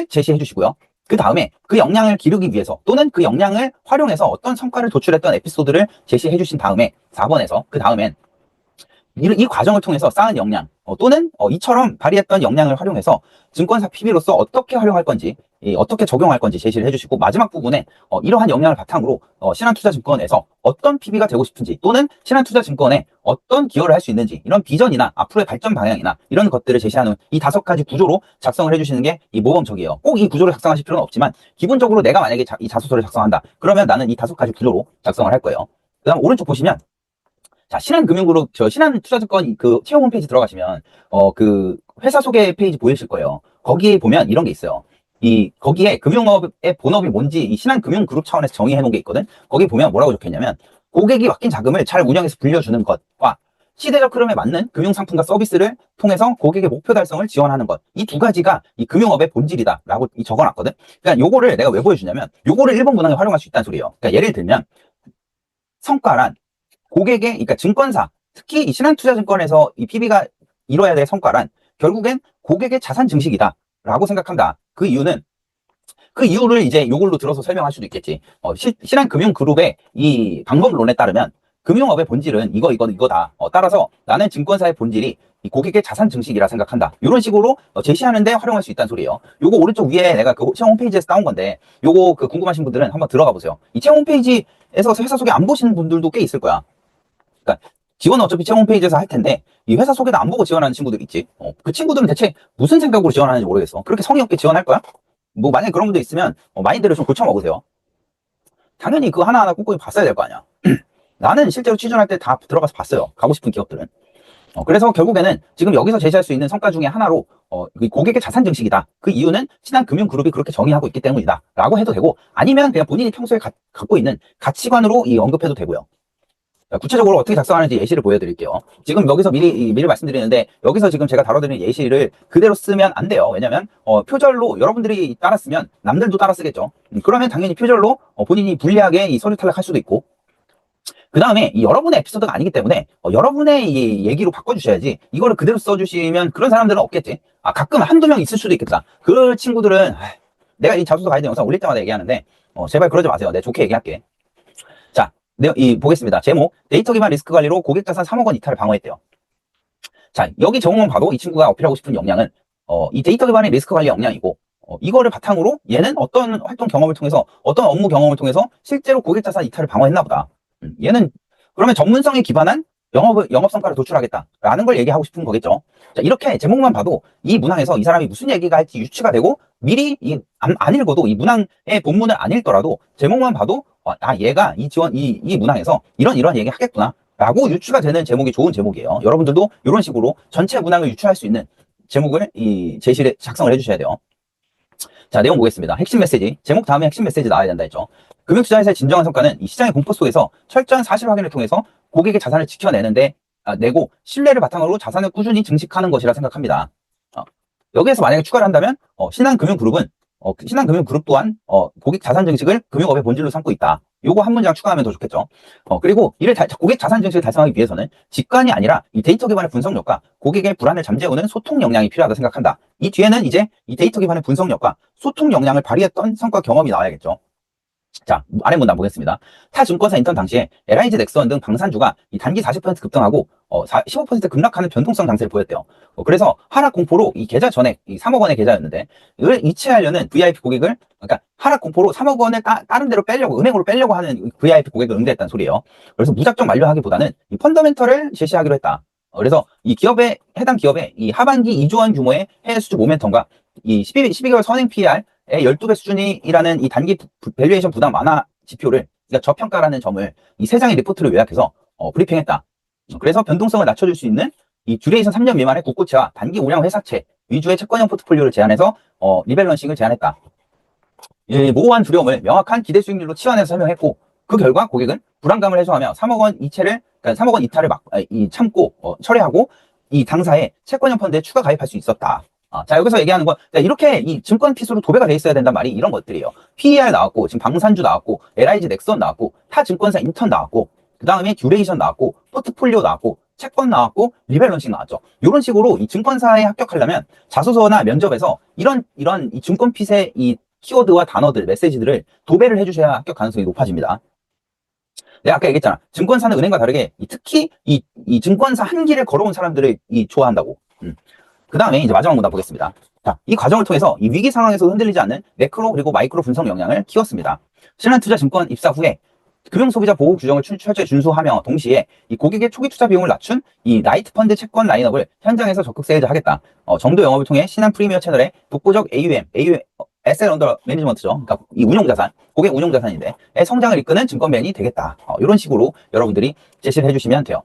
A: 제시해 주시고요. 그 다음에 그 역량을 기르기 위해서 또는 그 역량을 활용해서 어떤 성과를 도출했던 에피소드를 제시해 주신 다음에 4번에서 그 다음엔 이 과정을 통해서 쌓은 역량 또는 이처럼 발휘했던 역량을 활용해서 증권사 PB로서 어떻게 활용할 건지, 어떻게 적용할 건지 제시를 해주시고, 마지막 부분에 이러한 역량을 바탕으로 신한투자증권에서 어떤 PB가 되고 싶은지 또는 신한투자증권에 어떤 기여를 할 수 있는지, 이런 비전이나 앞으로의 발전 방향이나 이런 것들을 제시하는 이 5가지 구조로 작성을 해주시는 게 이 모범적이에요. 꼭 이 구조를 작성하실 필요는 없지만 기본적으로 내가 만약에 이 자소서를 작성한다 그러면 나는 이 5가지 구조로 작성을 할 거예요. 그 다음 오른쪽 보시면, 자, 신한금융그룹, 신한투자증권 그 채용 홈페이지 들어가시면, 그 회사 소개 페이지 보이실 거예요. 거기에 보면 이런 게 있어요. 거기에 금융업의 본업이 뭔지 이 신한금융그룹 차원에서 정의해 놓은 게 있거든. 거기 보면 뭐라고 적혀있냐면, 고객이 맡긴 자금을 잘 운영해서 불려주는 것과 시대적 흐름에 맞는 금융상품과 서비스를 통해서 고객의 목표 달성을 지원하는 것. 이 2가지가 이 금융업의 본질이다라고 적어놨거든. 그러니까 요거를 내가 왜 보여주냐면, 요거를 1번 문항에 활용할 수 있다는 소리예요. 그러니까 예를 들면, 성과란 고객의, 그러니까 증권사, 특히 이 신한투자증권에서 이 PB가 이뤄야 될 성과란 결국엔 고객의 자산 증식이다 라고 생각한다. 그 이유를 이제 요걸로 들어서 설명할 수도 있겠지. 신한금융그룹의 이 방법론에 따르면 금융업의 본질은 이거다. 따라서 나는 증권사의 본질이 이 고객의 자산 증식이라 생각한다. 이런 식으로 제시하는데 활용할 수 있다는 소리예요. 요거 오른쪽 위에 내가 그 채용 홈페이지에서 따온 건데, 요거 그 궁금하신 분들은 한번 들어가 보세요. 이 채용 홈페이지에서 회사 소개 안 보시는 분들도 꽤 있을 거야. 그러니까 지원은 어차피 채용 홈페이지에서 할 텐데 이 회사 소개도 안 보고 지원하는 친구들 있지. 그 친구들은 대체 무슨 생각으로 지원하는지 모르겠어. 그렇게 성의 없게 지원할 거야? 뭐 만약에 그런 분도 있으면 마인드를 좀 고쳐 먹으세요. 당연히 그거 하나하나 꼼꼼히 봤어야 될 거 아니야. 나는 실제로 취준할 때 다 들어가서 봤어요. 가고 싶은 기업들은. 그래서 결국에는 지금 여기서 제시할 수 있는 성과 중에 하나로 고객의 자산 증식이다. 그 이유는 신한금융그룹이 그렇게 정의하고 있기 때문이다 라고 해도 되고, 아니면 그냥 본인이 평소에 갖고 있는 가치관으로 언급해도 되고요. 구체적으로 어떻게 작성하는지 예시를 보여드릴게요. 지금 여기서 미리 말씀드리는데, 여기서 지금 제가 다뤄드리는 예시를 그대로 쓰면 안 돼요. 왜냐면 표절로 여러분들이 따라 쓰면 남들도 따라 쓰겠죠. 그러면 당연히 표절로 본인이 불리하게 이 서류 탈락할 수도 있고, 그 다음에 여러분의 에피소드가 아니기 때문에 여러분의 이 얘기로 바꿔주셔야지, 이거를 그대로 써주시면 그런 사람들은 없겠지. 가끔 한두 명 있을 수도 있겠다. 그 친구들은 내가 이 자소서 가이드 영상 올릴 때마다 얘기하는데 제발 그러지 마세요. 내가 좋게 얘기할게. 자, 보겠습니다. 제목, 데이터 기반 리스크 관리로 고객 자산 3억 원 이탈을 방어했대요. 자, 여기 제목만 봐도 이 친구가 어필하고 싶은 역량은 이 데이터 기반의 리스크 관리 역량이고, 이거를 바탕으로 얘는 어떤 활동 경험을 통해서, 어떤 업무 경험을 통해서 실제로 고객 자산 이탈을 방어했나 보다. 얘는 그러면 전문성에 기반한 영업 성과를 도출하겠다라는 걸 얘기하고 싶은 거겠죠. 자, 이렇게 제목만 봐도 이 문항에서 이 사람이 무슨 얘기가 할지 유추가 되고, 미리 안 읽어도, 이 문항의 본문을 안 읽더라도 제목만 봐도 얘가 이 문항에서 이런 얘기 하겠구나 라고 유추가 되는 제목이 좋은 제목이에요. 여러분들도 이런 식으로 전체 문항을 유추할 수 있는 제목을 제시를 작성을 해주셔야 돼요. 자, 내용 보겠습니다. 핵심 메시지. 제목 다음에 핵심 메시지 나와야 된다 했죠. 금융투자에서의 진정한 성과는 이 시장의 공포 속에서 철저한 사실 확인을 통해서 고객의 자산을 내고 신뢰를 바탕으로 자산을 꾸준히 증식하는 것이라 생각합니다. 여기에서 만약에 추가를 한다면 신한금융그룹은 신한금융그룹 또한 고객 자산 증식을 금융업의 본질로 삼고 있다. 요거 한 문장 추가하면 더 좋겠죠. 그리고 고객 자산 증식을 달성하기 위해서는 직관이 아니라 이 데이터 기반의 분석력과 고객의 불안을 잠재우는 소통 역량이 필요하다 생각한다. 이 뒤에는 이제 이 데이터 기반의 분석력과 소통 역량을 발휘했던 성과 경험이 나와야겠죠. 자, 아래 문단 보겠습니다. 타 증권사 인턴 당시에 LIG 넥스원 등 방산주가 이 단기 40% 급등하고 15% 급락하는 변동성 장세를 보였대요. 그래서 하락 공포로 이 계좌 전액, 이 3억 원의 계좌였는데, 이걸 이체하려는 VIP 고객을, 그러니까 하락 공포로 3억 원을 다른 데로 빼려고, 은행으로 빼려고 하는 VIP 고객을 응대했다는 소리예요. 그래서 무작정 만료하기보다는 이 펀더멘털을 제시하기로 했다. 그래서 해당 기업의 이 하반기 2조 원 규모의 해외 수주 모멘텀과 이 12개월 선행 PER의 12배 수준이라는 이 단기 밸류에이션 부담 완화 지표를, 그러니까 저평가라는 점을 이 3장의 리포트를 요약해서 브리핑했다. 그래서 변동성을 낮춰줄 수 있는 이 듀레이션 3년 미만의 국고채와 단기 우량 회사채 위주의 채권형 포트폴리오를 제한해서 리밸런싱을 제한했다. 이 모호한 두려움을 명확한 기대 수익률로 치환해서 설명했고, 그 결과 고객은 불안감을 해소하며 3억 원 이체를, 그러니까 3억 원 이탈을 참고 철회하고 이 당사에 채권형 펀드에 추가 가입할 수 있었다. 자, 여기서 얘기하는 건 이렇게 이 증권 피수로 도배가 돼 있어야 된단 말이 이런 것들이에요. PER 나왔고, 지금 방산주 나왔고, LIG 넥선 나왔고, 타 증권사 인턴 나왔고, 그 다음에 듀레이션 나왔고, 포트폴리오 나왔고, 채권 나왔고, 리밸런싱 나왔죠. 이런 식으로 이 증권사에 합격하려면 자소서나 면접에서 이런 이 증권 핏의 이 키워드와 단어들, 메시지들을 도배를 해주셔야 합격 가능성이 높아집니다. 내가 아까 얘기했잖아. 증권사는 은행과 다르게 특히 이 증권사 한 길을 걸어온 사람들을 좋아한다고. 그 다음에 이제 마지막 문단 보겠습니다. 자, 이 과정을 통해서 이 위기 상황에서 흔들리지 않는 매크로 그리고 마이크로 분석 역량을 키웠습니다. 신한투자증권 입사 후에 금융소비자 보호 규정을 철저히 준수하며 동시에 이 고객의 초기 투자 비용을 낮춘 이 라이트 펀드 채권 라인업을 현장에서 적극 세일즈하겠다. 정도 영업을 통해 신한 프리미어 채널의 독보적 AUM, 에셋 언더 매니지먼트죠. 그러니까 이 운용자산, 고객 운용자산인데 성장을 이끄는 증권맨이 되겠다. 이런 식으로 여러분들이 제시를 해주시면 돼요.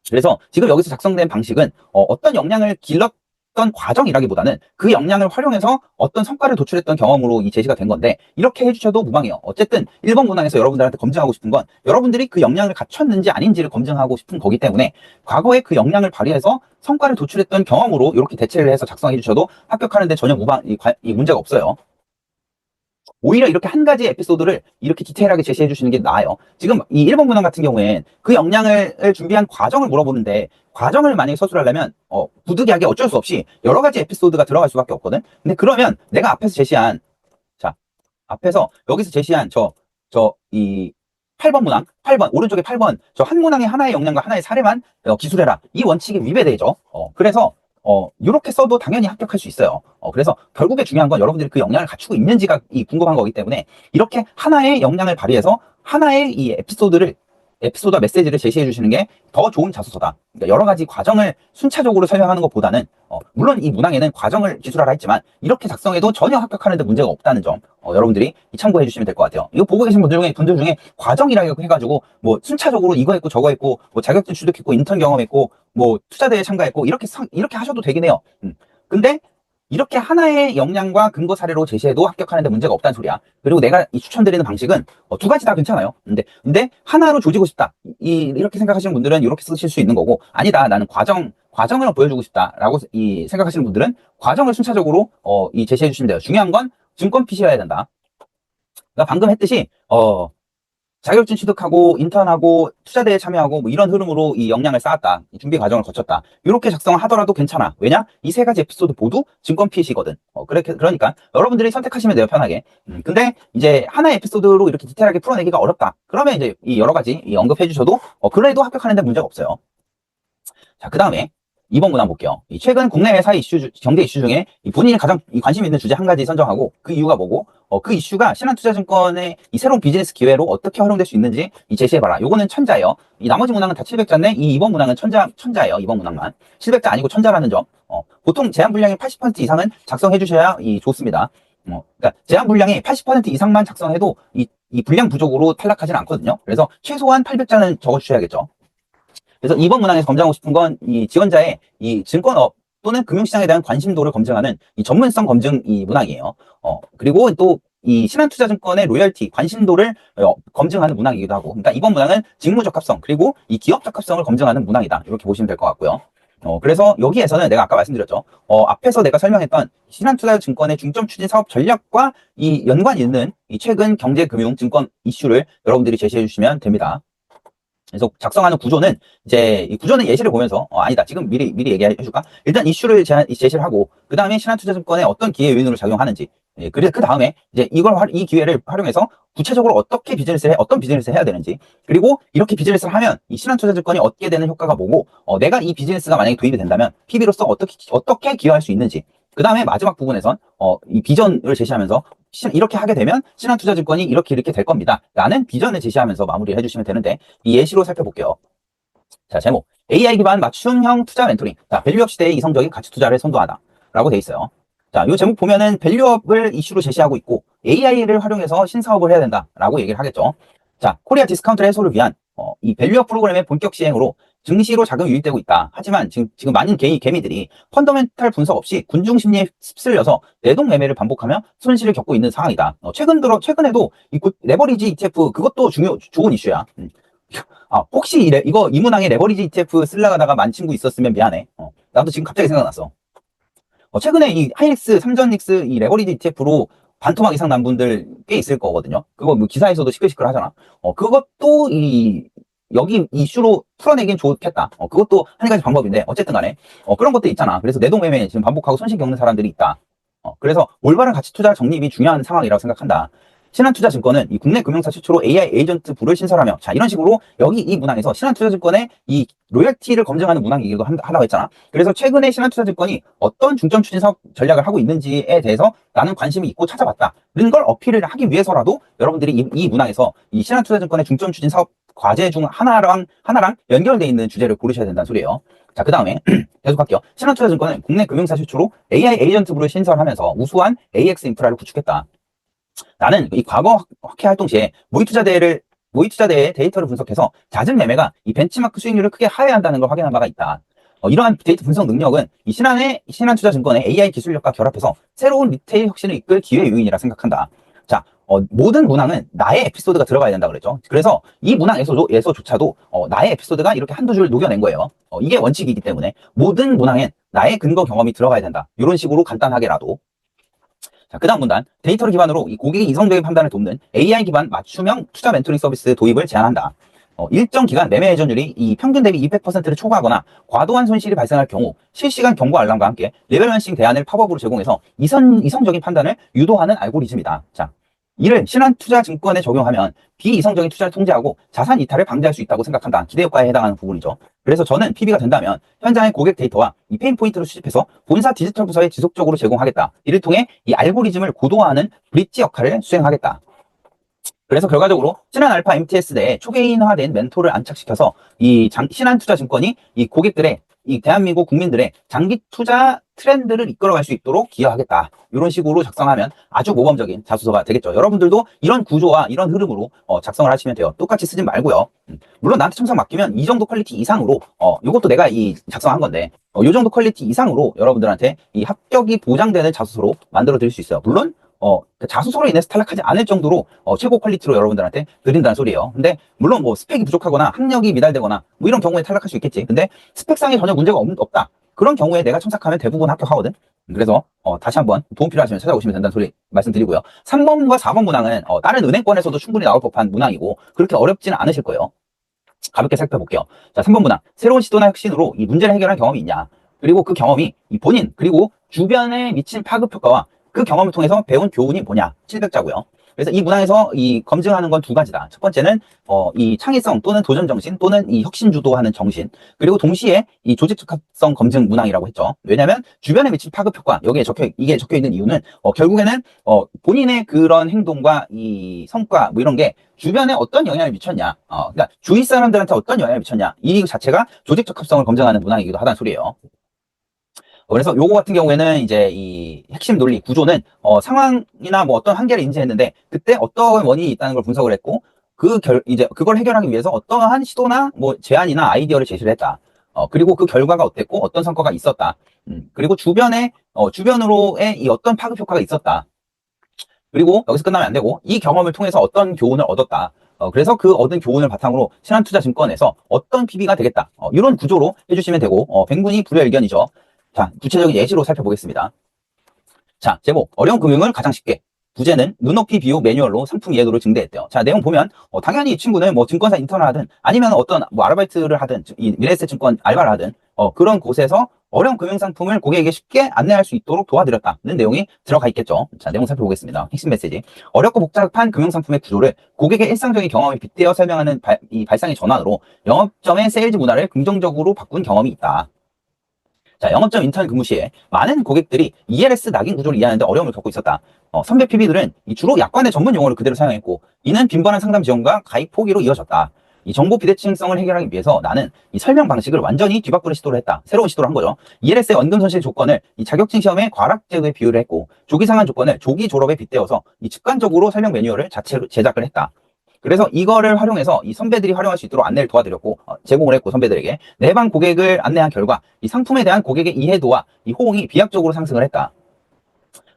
A: 그래서 지금 여기서 작성된 방식은 어떤 역량을 길렀던 과정이라기보다는 그 역량을 활용해서 어떤 성과를 도출했던 경험으로 이 제시가 된 건데 이렇게 해주셔도 무방해요. 어쨌든 1번 문항에서 여러분들한테 검증하고 싶은 건 여러분들이 그 역량을 갖췄는지 아닌지를 검증하고 싶은 거기 때문에 과거에 그 역량을 발휘해서 성과를 도출했던 경험으로 이렇게 대체를 해서 작성해 주셔도 합격하는데 전혀 이 문제가 없어요. 오히려 이렇게 한 가지 에피소드를 이렇게 디테일하게 제시해 주시는 게 나아요. 지금 이 1번 문항 같은 경우엔 그 역량을 준비한 과정을 물어보는데 과정을 만약에 서술하려면 부득이하게 어쩔 수 없이 여러 가지 에피소드가 들어갈 수밖에 없거든. 근데 그러면 내가 앞에서 제시한 여기서 제시한 이 8번 문항, 8번 오른쪽에 8번 저 한 문항의 하나의 역량과 하나의 사례만 기술해라. 이 원칙에 위배되죠. 그래서 이렇게 써도 당연히 합격할 수 있어요. 그래서 결국에 중요한 건 여러분들이 그 역량을 갖추고 있는지가 궁금한 거기 때문에 이렇게 하나의 역량을 발휘해서 하나의 이 에피소드와 메시지를 제시해 주시는 게 더 좋은 자소서다. 그러니까 여러 가지 과정을 순차적으로 설명하는 것보다는 물론 이 문항에는 과정을 기술하라 했지만 이렇게 작성해도 전혀 합격하는 데 문제가 없다는 점 여러분들이 참고해 주시면 될 것 같아요. 이거 보고 계신 분들 중에 과정이라고 해가지고 뭐 순차적으로 이거 했고 저거 했고 뭐 자격증 취득했고 인턴 경험했고 뭐 투자대회 참가했고 이렇게 하셔도 되긴 해요. 근데 이렇게 하나의 역량과 근거 사례로 제시해도 합격하는 데 문제가 없다는 소리야. 그리고 내가 이 추천드리는 방식은 두 가지 다 괜찮아요. 근데 하나로 조지고 싶다. 이렇게 생각하시는 분들은 이렇게 쓰실 수 있는 거고, 아니다. 나는 과정을 보여주고 싶다라고 생각하시는 분들은 과정을 순차적으로 제시해 주시면 돼요. 중요한 건 증권 피시여야 된다. 그러니까 방금 했듯이 자격증 취득하고 인턴하고 투자대회 참여하고 뭐 이런 흐름으로 이 역량을 쌓았다. 이 준비 과정을 거쳤다. 이렇게 작성을 하더라도 괜찮아. 왜냐? 이 세 가지 에피소드 모두 증권 피시거든. 그러니까 여러분들이 선택하시면 돼요, 편하게. 근데 이제 하나의 에피소드로 이렇게 디테일하게 풀어내기가 어렵다. 그러면 이제 이 여러 가지 언급해 주셔도 그래도 합격하는 데 문제가 없어요. 자, 그 다음에 2번 문항 볼게요. 최근 국내 회사 경제 이슈 중에 본인이 가장 관심 있는 주제 한 가지 선정하고 그 이유가 뭐고 그 이슈가 신한투자증권의 이 새로운 비즈니스 기회로 어떻게 활용될 수 있는지 제시해봐라. 요거는 천자예요. 이 나머지 문항은 다 700자인데 이 2번 문항은 천자예요. 2번 문항만. 700자 아니고 천자라는 점. 보통 제한 분량의 80% 이상은 작성해 주셔야 좋습니다. 그러니까 제한 분량의 80% 이상만 작성해도 이 분량 부족으로 탈락하지는 않거든요. 그래서 최소한 800자는 적어주셔야겠죠. 그래서 이번 문항에서 검증하고 싶은 건 이 지원자의 이 증권업 또는 금융시장에 대한 관심도를 검증하는 이 전문성 검증 이 문항이에요. 그리고 또 이 신한투자증권의 로열티, 관심도를 검증하는 문항이기도 하고, 그러니까 이번 문항은 직무 적합성 그리고 이 기업 적합성을 검증하는 문항이다. 이렇게 보시면 될 것 같고요. 그래서 여기에서는 내가 아까 말씀드렸죠. 앞에서 내가 설명했던 신한투자증권의 중점 추진 사업 전략과 이 연관 있는 이 최근 경제금융 증권 이슈를 여러분들이 제시해 주시면 됩니다. 그래서 작성하는 구조는 이 구조는 예시를 보면서 아니다. 지금 미리 얘기해 줄까? 일단 이슈를 제시를 하고 그 다음에 신한투자증권에 어떤 기회 요인으로 작용하는지 그래서 그 다음에 이제 이 기회를 활용해서 구체적으로 어떤 비즈니스를 해야 되는지 그리고 이렇게 비즈니스를 하면 이 신한투자증권이 얻게 되는 효과가 뭐고 내가 이 비즈니스가 만약에 도입이 된다면 PB로서 어떻게 기여할 수 있는지 그 다음에 마지막 부분에선 이 비전을 제시하면서 이렇게 하게 되면 신한투자증권이 이렇게 될 겁니다. 라는 비전을 제시하면서 마무리를 해주시면 되는데 이 예시로 살펴볼게요. 자, 제목. AI 기반 맞춤형 투자 멘토링. 자, 밸류업 시대의 이성적인 가치 투자를 선도하다. 라고 돼 있어요. 자, 이 제목 보면은 밸류업을 이슈로 제시하고 있고 AI를 활용해서 신사업을 해야 된다. 라고 얘기를 하겠죠. 자, 코리아 디스카운트 해소를 위한 이 밸류업 프로그램의 본격 시행으로 증시로 자금 유입되고 있다. 하지만 지금 많은 개미들이 펀더멘탈 분석 없이 군중 심리에 휩쓸려서 내동 매매를 반복하며 손실을 겪고 있는 상황이다. 최근에도 레버리지 ETF 그것도 좋은 이슈야. 혹시 이 문항에 레버리지 ETF 쓰려다가 만 친구 있었으면 미안해. 나도 지금 갑자기 생각났어. 최근에 이 하이닉스, 삼전닉스 이 레버리지 ETF로 반토막 이상 난 분들 꽤 있을 거거든요. 그거 뭐 기사에서도 시끌시끌 하잖아. 그것도 여기 이슈로 풀어내긴 좋겠다. 그것도 한 가지 방법인데, 어쨌든 간에, 그런 것도 있잖아. 그래서 내동매매 지금 반복하고 손실 겪는 사람들이 있다. 그래서 올바른 가치 투자 적립이 중요한 상황이라고 생각한다. 신한투자증권은 이 국내 금융사 최초로 AI 에이전트 부를 신설하며, 자, 이런 식으로 여기 이 문항에서 신한투자증권의 이 로열티를 검증하는 문항이기도 하다고 했잖아. 그래서 최근에 신한투자증권이 어떤 중점 추진 사업 전략을 하고 있는지에 대해서 나는 관심이 있고 찾아봤다. 이런 걸 어필을 하기 위해서라도 여러분들이 이 문항에서 이 신한투자증권의 중점 추진 사업 과제 중 하나랑 연결되어 있는 주제를 고르셔야 된다는 소리예요. 자, 그 다음에 계속할게요. 신한투자증권은 국내 금융사 최초로 AI 에이전트 부를 신설하면서 우수한 AX 인프라를 구축했다. 나는 이 과거 학회 활동 시에 모의투자대의 데이터를 분석해서 잦은 매매가 이 벤치마크 수익률을 크게 하회한다는 걸 확인한 바가 있다. 이러한 데이터 분석 능력은 이 신한투자증권의 AI 기술력과 결합해서 새로운 리테일 혁신을 이끌 기회 요인이라 생각한다. 자, 모든 문항은 나의 에피소드가 들어가야 된다 그랬죠. 그래서 이 문항에서조차도 나의 에피소드가 이렇게 한두 줄 녹여낸 거예요. 이게 원칙이기 때문에 모든 문항엔 나의 근거 경험이 들어가야 된다. 이런 식으로 간단하게라도. 자, 그 다음 문단. 데이터를 기반으로 이 고객의 이성적인 판단을 돕는 AI 기반 맞춤형 투자 멘토링 서비스 도입을 제안한다. 일정 기간 매매 회전율이 이 평균 대비 200%를 초과하거나 과도한 손실이 발생할 경우 실시간 경고 알람과 함께 레벨런싱 대안을 팝업으로 제공해서 이성적인 판단을 유도하는 알고리즘이다. 자, 이를 신한투자증권에 적용하면 비이성적인 투자를 통제하고 자산 이탈을 방지할 수 있다고 생각한다. 기대효과에 해당하는 부분이죠. 그래서 저는 PB가 된다면 현장의 고객 데이터와 이 페인 포인트를 수집해서 본사 디지털 부서에 지속적으로 제공하겠다. 이를 통해 이 알고리즘을 고도화하는 브릿지 역할을 수행하겠다. 그래서 결과적으로 신한알파 MTS 내에 초개인화된 멘토를 안착시켜서 이 신한투자증권이 이 고객들의 이 대한민국 국민들의 장기 투자 트렌드를 이끌어갈 수 있도록 기여하겠다. 이런 식으로 작성하면 아주 모범적인 자소서가 되겠죠. 여러분들도 이런 구조와 이런 흐름으로 작성을 하시면 돼요. 똑같이 쓰지 말고요. 물론 나한테 첨삭 맡기면 이 정도 퀄리티 이상으로 이것도 내가 작성한 건데 이 정도 퀄리티 이상으로 여러분들한테 이 합격이 보장되는 자소서로 만들어 드릴 수 있어요. 물론 자소서로 인해서 탈락하지 않을 정도로 최고 퀄리티로 여러분들한테 드린다는 소리예요. 근데 물론 뭐 스펙이 부족하거나 학력이 미달되거나 뭐 이런 경우에 탈락할 수 있겠지. 근데 스펙상에 전혀 문제가 없다. 그런 경우에 내가 첨삭하면 대부분 합격하거든. 그래서 다시 한번 도움 필요하시면 찾아오시면 된다는 소리 말씀드리고요. 3번과 4번 문항은 다른 은행권에서도 충분히 나올 법한 문항이고 그렇게 어렵지는 않으실 거예요. 가볍게 살펴볼게요. 자, 3번 문항. 새로운 시도나 혁신으로 이 문제를 해결한 경험이 있냐? 그리고 그 경험이 이 본인 그리고 주변에 미친 파급 효과와 그 경험을 통해서 배운 교훈이 뭐냐? 700자고요. 그래서 이 문항에서 이 검증하는 건 두 가지다. 첫 번째는 이 창의성 또는 도전 정신 또는 이 혁신 주도하는 정신, 그리고 동시에 이 조직 적합성 검증 문항이라고 했죠. 왜냐하면 주변에 미친 파급 효과 이게 적혀 있는 이유는 결국에는 본인의 그런 행동과 이 성과 뭐 이런 게 주변에 어떤 영향을 미쳤냐, 그러니까 주위 사람들한테 어떤 영향을 미쳤냐, 이 자체가 조직 적합성을 검증하는 문항이기도 하다는 소리예요. 그래서 요거 같은 경우에는 이제 이 핵심 논리 구조는 상황이나 뭐 어떤 한계를 인지했는데 그때 어떤 원인이 있다는 걸 분석을 했고 이제 그걸 해결하기 위해서 어떠한 시도나 뭐 제안이나 아이디어를 제시를 했다. 그리고 그 결과가 어땠고 어떤 성과가 있었다. 그리고 주변으로의 이 어떤 파급 효과가 있었다. 그리고 여기서 끝나면 안 되고 이 경험을 통해서 어떤 교훈을 얻었다. 그래서 그 얻은 교훈을 바탕으로 신한투자증권에서 어떤 PB가 되겠다. 이런 구조로 해주시면 되고 백문이 불여일견이죠. 자, 구체적인 예시로 살펴보겠습니다. 자, 제목, 어려운 금융을 가장 쉽게. 부제는 눈높이 비교 매뉴얼로 상품 이해도를 증대했대요. 자, 내용 보면 당연히 이 친구는 뭐 증권사 인턴을 하든 아니면 어떤 뭐 아르바이트를 하든 이 미래에셋증권 알바를 하든 그런 곳에서 어려운 금융 상품을 고객에게 쉽게 안내할 수 있도록 도와드렸다는 내용이 들어가 있겠죠. 자, 내용 살펴보겠습니다. 핵심 메시지. 어렵고 복잡한 금융 상품의 구조를 고객의 일상적인 경험에 빗대어 설명하는 이 발상의 전환으로 영업점의 세일즈 문화를 긍정적으로 바꾼 경험이 있다. 자, 영업점 인턴 근무 시에 많은 고객들이 ELS 낙인 구조를 이해하는데 어려움을 겪고 있었다. 선배 PB들은 주로 약관의 전문 용어를 그대로 사용했고 이는 빈번한 상담 지원과 가입 포기로 이어졌다. 이 정보 비대칭성을 해결하기 위해서 나는 이 설명 방식을 완전히 뒤바꾸는 시도를 했다. 새로운 시도를 한 거죠. ELS의 원금 손실 조건을 이 자격증 시험의 과락 제도에 비유를 했고 조기 상환 조건을 조기 졸업에 빗대어서 이 직관적으로 설명 매뉴얼을 자체로 제작을 했다. 그래서 이거를 활용해서 이 선배들이 활용할 수 있도록 안내를 도와드렸고 제공을 했고 선배들에게 내방 고객을 안내한 결과 이 상품에 대한 고객의 이해도와 이 호응이 비약적으로 상승을 했다.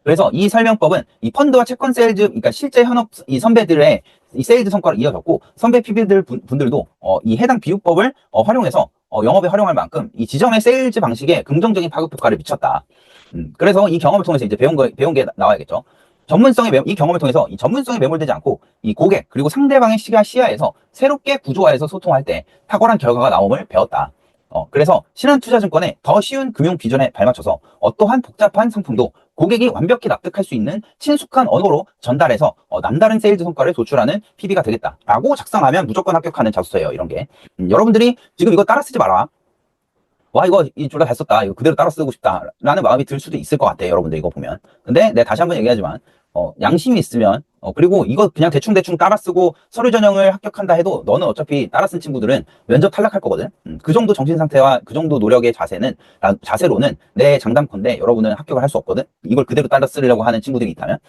A: 그래서 이 설명법은 이 펀드와 채권 세일즈, 그러니까 실제 현업 이 선배들의 이 세일즈 성과를 이어졌고 선배 PB들 분들도 이 해당 비유법을 활용해서 영업에 활용할 만큼 이 지점의 세일즈 방식에 긍정적인 파급 효과를 미쳤다. 그래서 이 경험을 통해서 이제 배운 게 나와야겠죠. 이 경험을 통해서 이 전문성에 매몰되지 않고 이 고객 그리고 상대방의 시야에서 새롭게 구조화해서 소통할 때 탁월한 결과가 나옴을 배웠다. 그래서 신한투자증권의 더 쉬운 금융 비전에 발맞춰서 어떠한 복잡한 상품도 고객이 완벽히 납득할 수 있는 친숙한 언어로 전달해서 남다른 세일즈 성과를 도출하는 PB가 되겠다라고 작성하면 무조건 합격하는 자소서예요. 이런 게. 여러분들이 지금 이거 따라 쓰지 마라. 와, 이거 이 둘 다 잘 썼다. 이거 그대로 따라 쓰고 싶다라는 마음이 들 수도 있을 것 같아요. 여러분들 이거 보면. 근데 내가 다시 한번 얘기하지만 양심이 있으면 그리고 이거 그냥 대충 따라 쓰고 서류 전형을 합격한다 해도 너는 어차피 따라 쓴 친구들은 면접 탈락할 거거든. 그 정도 정신 상태와 그 정도 노력의 자세로는 내 장담컨대 여러분은 합격을 할 수 없거든. 이걸 그대로 따라 쓰려고 하는 친구들이 있다면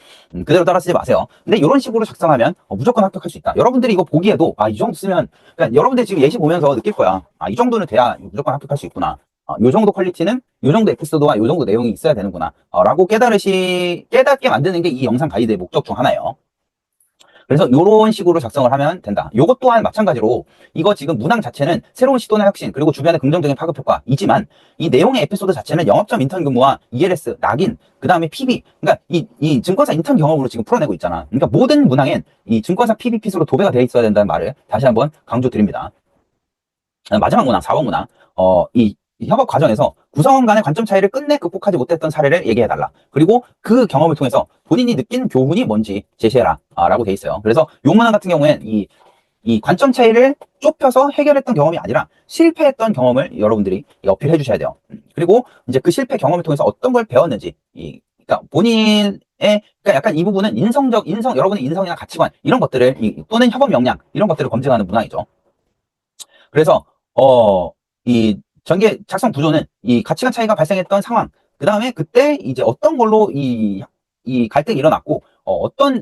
A: 그대로 따라 쓰지 마세요. 근데 이런 식으로 작성하면 무조건 합격할 수 있다. 여러분들이 이거 보기에도 이 정도 쓰면 그러니까 여러분들이 지금 예시 보면서 느낄 거야. 이 정도는 돼야 무조건 합격할 수 있구나. 요 정도 퀄리티는 요 정도 에피소드와 요 정도 내용이 있어야 되는구나 라고 깨닫게 만드는 게 이 영상 가이드의 목적 중 하나예요. 그래서 이런 식으로 작성을 하면 된다. 요것 또한 마찬가지로 이거 지금 문항 자체는 새로운 시도나 혁신 그리고 주변의 긍정적인 파급 효과이지만 이 내용의 에피소드 자체는 영업점 인턴 근무와 ELS, 낙인, 그 다음에 PB 그러니까 이 증권사 인턴 경험으로 지금 풀어내고 있잖아. 그러니까 모든 문항엔 이 증권사 PB 핏으로 도배가 되어 있어야 된다는 말을 다시 한번 강조드립니다. 마지막 문항 4번 문항 이 협업 과정에서 구성원 간의 관점 차이를 끝내 극복하지 못했던 사례를 얘기해달라. 그리고 그 경험을 통해서 본인이 느낀 교훈이 뭔지 제시해라. 라고 돼 있어요. 그래서 요 문항 같은 경우엔 이 관점 차이를 좁혀서 해결했던 경험이 아니라 실패했던 경험을 여러분들이 어필해 주셔야 돼요. 그리고 이제 그 실패 경험을 통해서 어떤 걸 배웠는지, 그러니까 본인의, 그러니까 약간 이 부분은 여러분의 인성이나 가치관, 이런 것들을, 또는 협업 역량, 이런 것들을 검증하는 문항이죠. 그래서, 이 전개 작성 구조는 이 가치관 차이가 발생했던 상황, 그 다음에 그때 이제 어떤 걸로 이 갈등이 일어났고,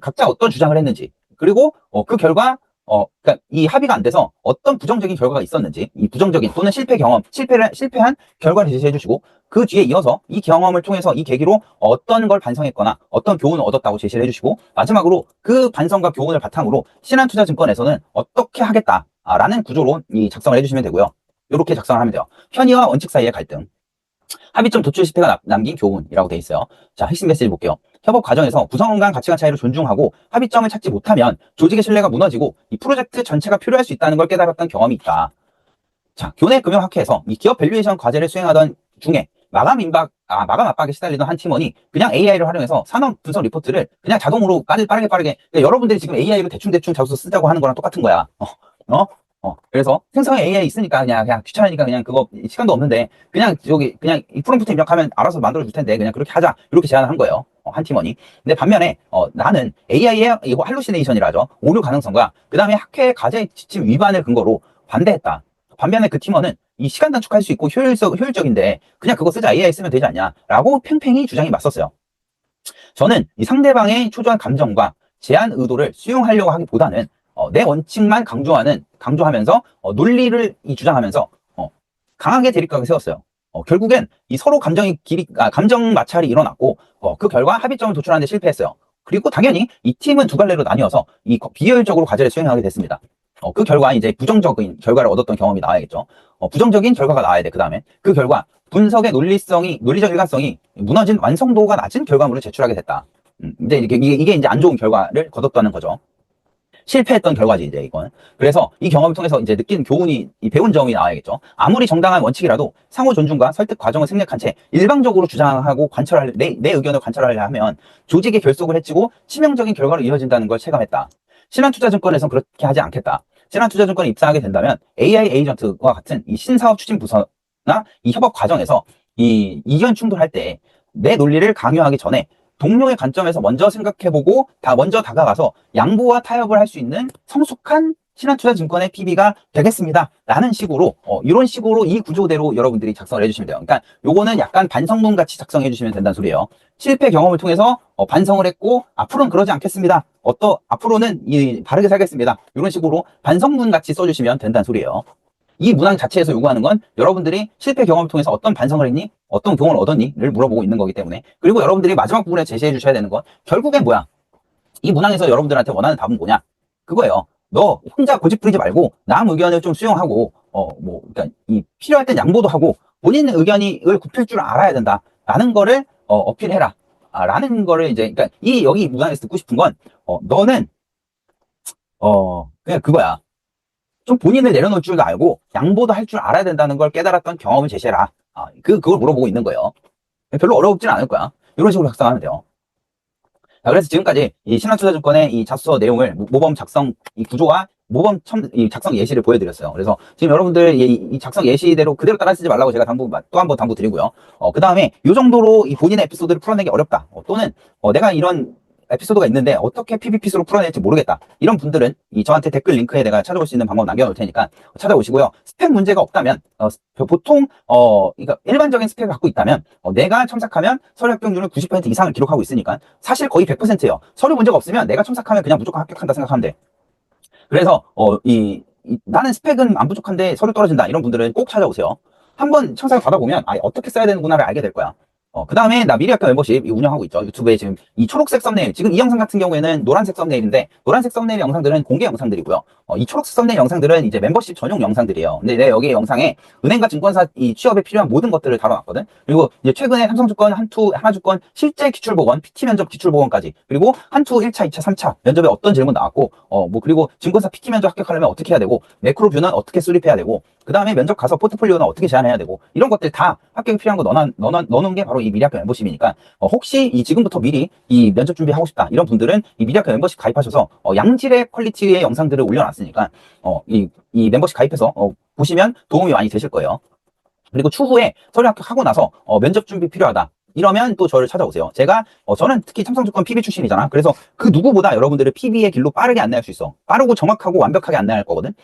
A: 각자 어떤 주장을 했는지, 그리고 그 결과, 그러니까 이 합의가 안 돼서 어떤 부정적인 결과가 있었는지, 이 부정적인 또는 실패한 결과를 제시해 주시고, 그 뒤에 이어서 이 경험을 통해서 이 계기로 어떤 걸 반성했거나 어떤 교훈을 얻었다고 제시를 해주시고, 마지막으로 그 반성과 교훈을 바탕으로 신한투자증권에서는 어떻게 하겠다라는 구조로 작성을 해주시면 되고요. 이렇게 작성을 하면 돼요. 편의와 원칙 사이의 갈등. 합의점 도출 실패가 남긴 교훈이라고 돼 있어요. 자, 핵심 메시지 볼게요. 협업 과정에서 구성원 간 가치관 차이를 존중하고 합의점을 찾지 못하면 조직의 신뢰가 무너지고 이 프로젝트 전체가 필요할 수 있다는 걸 깨달았던 경험이 있다. 자, 교내 금융학회에서 이 기업 밸류에이션 과제를 수행하던 중에 마감 압박에 시달리던 한 팀원이 그냥 AI를 활용해서 산업 분석 리포트를 그냥 자동으로 빠르게 그러니까 여러분들이 지금 AI로 대충 자소서 쓰자고 하는 거랑 똑같은 거야. 그래서 생성에 AI 있으니까 그냥 귀찮으니까 그냥 그거 시간도 없는데 그냥 이 프롬프트 입력하면 알아서 만들어 줄 텐데 그냥 그렇게 하자 이렇게 제안을 한 거예요. 한 팀원이. 근데 반면에 나는 AI의 이거 할루시네이션이라죠. 오류 가능성과 그 다음에 학회 과제 지침 위반을 근거로 반대했다. 반면에 그 팀원은 이 시간 단축할 수 있고 효율적인데 그냥 그거 쓰자 AI 쓰면 되지 않냐라고 팽팽히 주장이 맞섰어요. 저는 이 상대방의 초조한 감정과 제안 의도를 수용하려고 하기보다는 내 원칙만 강조하면서 논리를 주장하면서 강하게 대립각을 세웠어요. 결국엔 이 서로 감정 마찰이 일어났고 그 결과 합의점을 도출하는 데 실패했어요. 그리고 당연히 이 팀은 두 갈래로 나뉘어서 비효율적으로 과제를 수행하게 됐습니다. 그 결과 이제 부정적인 결과를 얻었던 경험이 나와야겠죠. 부정적인 결과가 나와야 돼. 그 다음에 그 결과 분석의 논리적 일관성이 무너진 완성도가 낮은 결과물을 제출하게 됐다. 이제 이게 이제 안 좋은 결과를 거뒀다는 거죠. 실패했던 결과지, 이제 이건. 그래서 이 경험을 통해서 이제 느낀 교훈이, 배운 점이 나와야겠죠. 아무리 정당한 원칙이라도 상호 존중과 설득 과정을 생략한 채 일방적으로 주장하고 내 의견을 관철하려 하면 조직의 결속을 해치고 치명적인 결과로 이어진다는 걸 체감했다. 신한투자증권에서는 그렇게 하지 않겠다. 신한투자증권에 입사하게 된다면 AI 에이전트와 같은 이 신사업 추진 부서나 이 협업 과정에서 이 이견 충돌할 때 내 논리를 강요하기 전에 동료의 관점에서 먼저 생각해보고 먼저 다가가서 양보와 타협을 할 수 있는 성숙한 신한투자증권의 PB가 되겠습니다. 라는 식으로 이런 식으로 이 구조대로 여러분들이 작성을 해주시면 돼요. 그러니까 요거는 약간 반성문 같이 작성해 주시면 된다는 소리예요. 실패 경험을 통해서 반성을 했고 앞으로는 그러지 않겠습니다. 앞으로는 바르게 살겠습니다. 이런 식으로 반성문 같이 써주시면 된다는 소리예요. 이 문항 자체에서 요구하는 건 여러분들이 실패 경험을 통해서 어떤 반성을 했니? 어떤 교훈을 얻었니?를 물어보고 있는 거기 때문에. 그리고 여러분들이 마지막 부분에 제시해 주셔야 되는 건 결국엔 뭐야? 이 문항에서 여러분들한테 원하는 답은 뭐냐? 그거예요. 너 혼자 고집 부리지 말고 남 의견을 좀 수용하고 그러니까 필요할 땐 양보도 하고 본인 의견을 굽힐 줄 알아야 된다라는 거를 어필해라. 라는 거를 이제 그러니까 여기 문항에서 듣고 싶은 건 너는 그냥 그거야. 좀 본인을 내려놓을 줄도 알고 양보도 할 줄 알아야 된다는 걸 깨달았던 경험을 제시해라. 그걸 물어보고 있는 거예요. 별로 어렵진 않을 거야. 이런 식으로 작성하면 돼요. 자, 그래서 지금까지 이 신한투자증권의 이 자소서 내용을 모범 작성 이 구조와 모범 이 작성 예시를 보여드렸어요. 그래서 지금 여러분들 이 작성 예시대로 그대로 따라 쓰지 말라고 제가 또 한 번 당부 드리고요. 그 다음에 이 정도로 이 본인의 에피소드를 풀어내기 어렵다. 또는 내가 이런 에피소드가 있는데 어떻게 PPT로 풀어낼지 모르겠다. 이런 분들은 저한테 댓글 링크에 내가 찾아볼 수 있는 방법 남겨놓을 테니까 찾아오시고요. 스펙 문제가 없다면 보통 그러니까 일반적인 스펙을 갖고 있다면 내가 첨삭하면 서류 합격률은 90% 이상을 기록하고 있으니까 사실 거의 100%예요. 서류 문제가 없으면 내가 첨삭하면 그냥 무조건 합격한다 생각하면 돼. 그래서 나는 스펙은 안 부족한데 서류 떨어진다 이런 분들은 꼭 찾아오세요. 한번 첨삭을 받아보면 어떻게 써야 되는구나를 알게 될 거야. 그 다음에 나 미래학교 멤버십 운영하고 있죠. 유튜브에 지금 이 초록색 썸네일, 지금 이 영상 같은 경우에는 노란색 썸네일인데, 노란색 썸네일 영상들은 공개 영상들이고요. 이 초록색 썸네일 영상들은 이제 멤버십 전용 영상들이에요. 근데 내가 여기 영상에 은행과 증권사 이 취업에 필요한 모든 것들을 다뤄놨거든. 그리고 이제 최근에 삼성증권, 하나증권 실제 기출보건, PT 면접 기출보건까지, 그리고 한투 1차, 2차, 3차 면접에 어떤 질문 나왔고, 그리고 증권사 PT 면접 합격하려면 어떻게 해야 되고, 매크로뷰는 어떻게 수립해야 되고, 그 다음에 면접 가서 포트폴리오는 어떻게 제안해야 되고, 이런 것들 다 합격에 필요한 거 넣어놓은 게 바로 이 미래학교 멤버십이니까 혹시 지금부터 미리 이 면접 준비하고 싶다 이런 분들은 이 미래학교 멤버십 가입하셔서 양질의 퀄리티의 영상들을 올려놨으니까 이 멤버십 가입해서 보시면 도움이 많이 되실 거예요. 그리고 추후에 서류 합격하고 나서 면접 준비 필요하다 이러면 또 저를 찾아오세요. 저는 특히 삼성증권 PB 출신이잖아. 그래서 그 누구보다 여러분들을 PB의 길로 빠르게 안내할 수 있어. 빠르고 정확하고 완벽하게 안내할 거거든.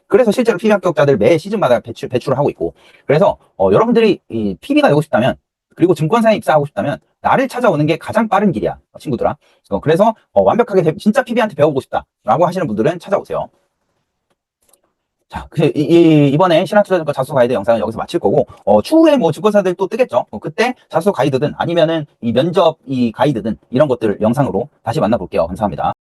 A: 그래서 실제로 PB 합격자들 매 시즌마다 배출을 하고 있고, 그래서 여러분들이 이 PB가 되고 싶다면, 그리고 증권사에 입사하고 싶다면 나를 찾아오는 게 가장 빠른 길이야, 친구들아. 그래서 완벽하게 진짜 PB한테 배우고 싶다라고 하시는 분들은 찾아오세요. 자, 이번에 신한투자증권 자소 가이드 영상은 여기서 마칠 거고, 추후에 증권사들 또 뜨겠죠. 그때 자소 가이드든 아니면은 이 면접 가이드든 이런 것들 영상으로 다시 만나볼게요. 감사합니다.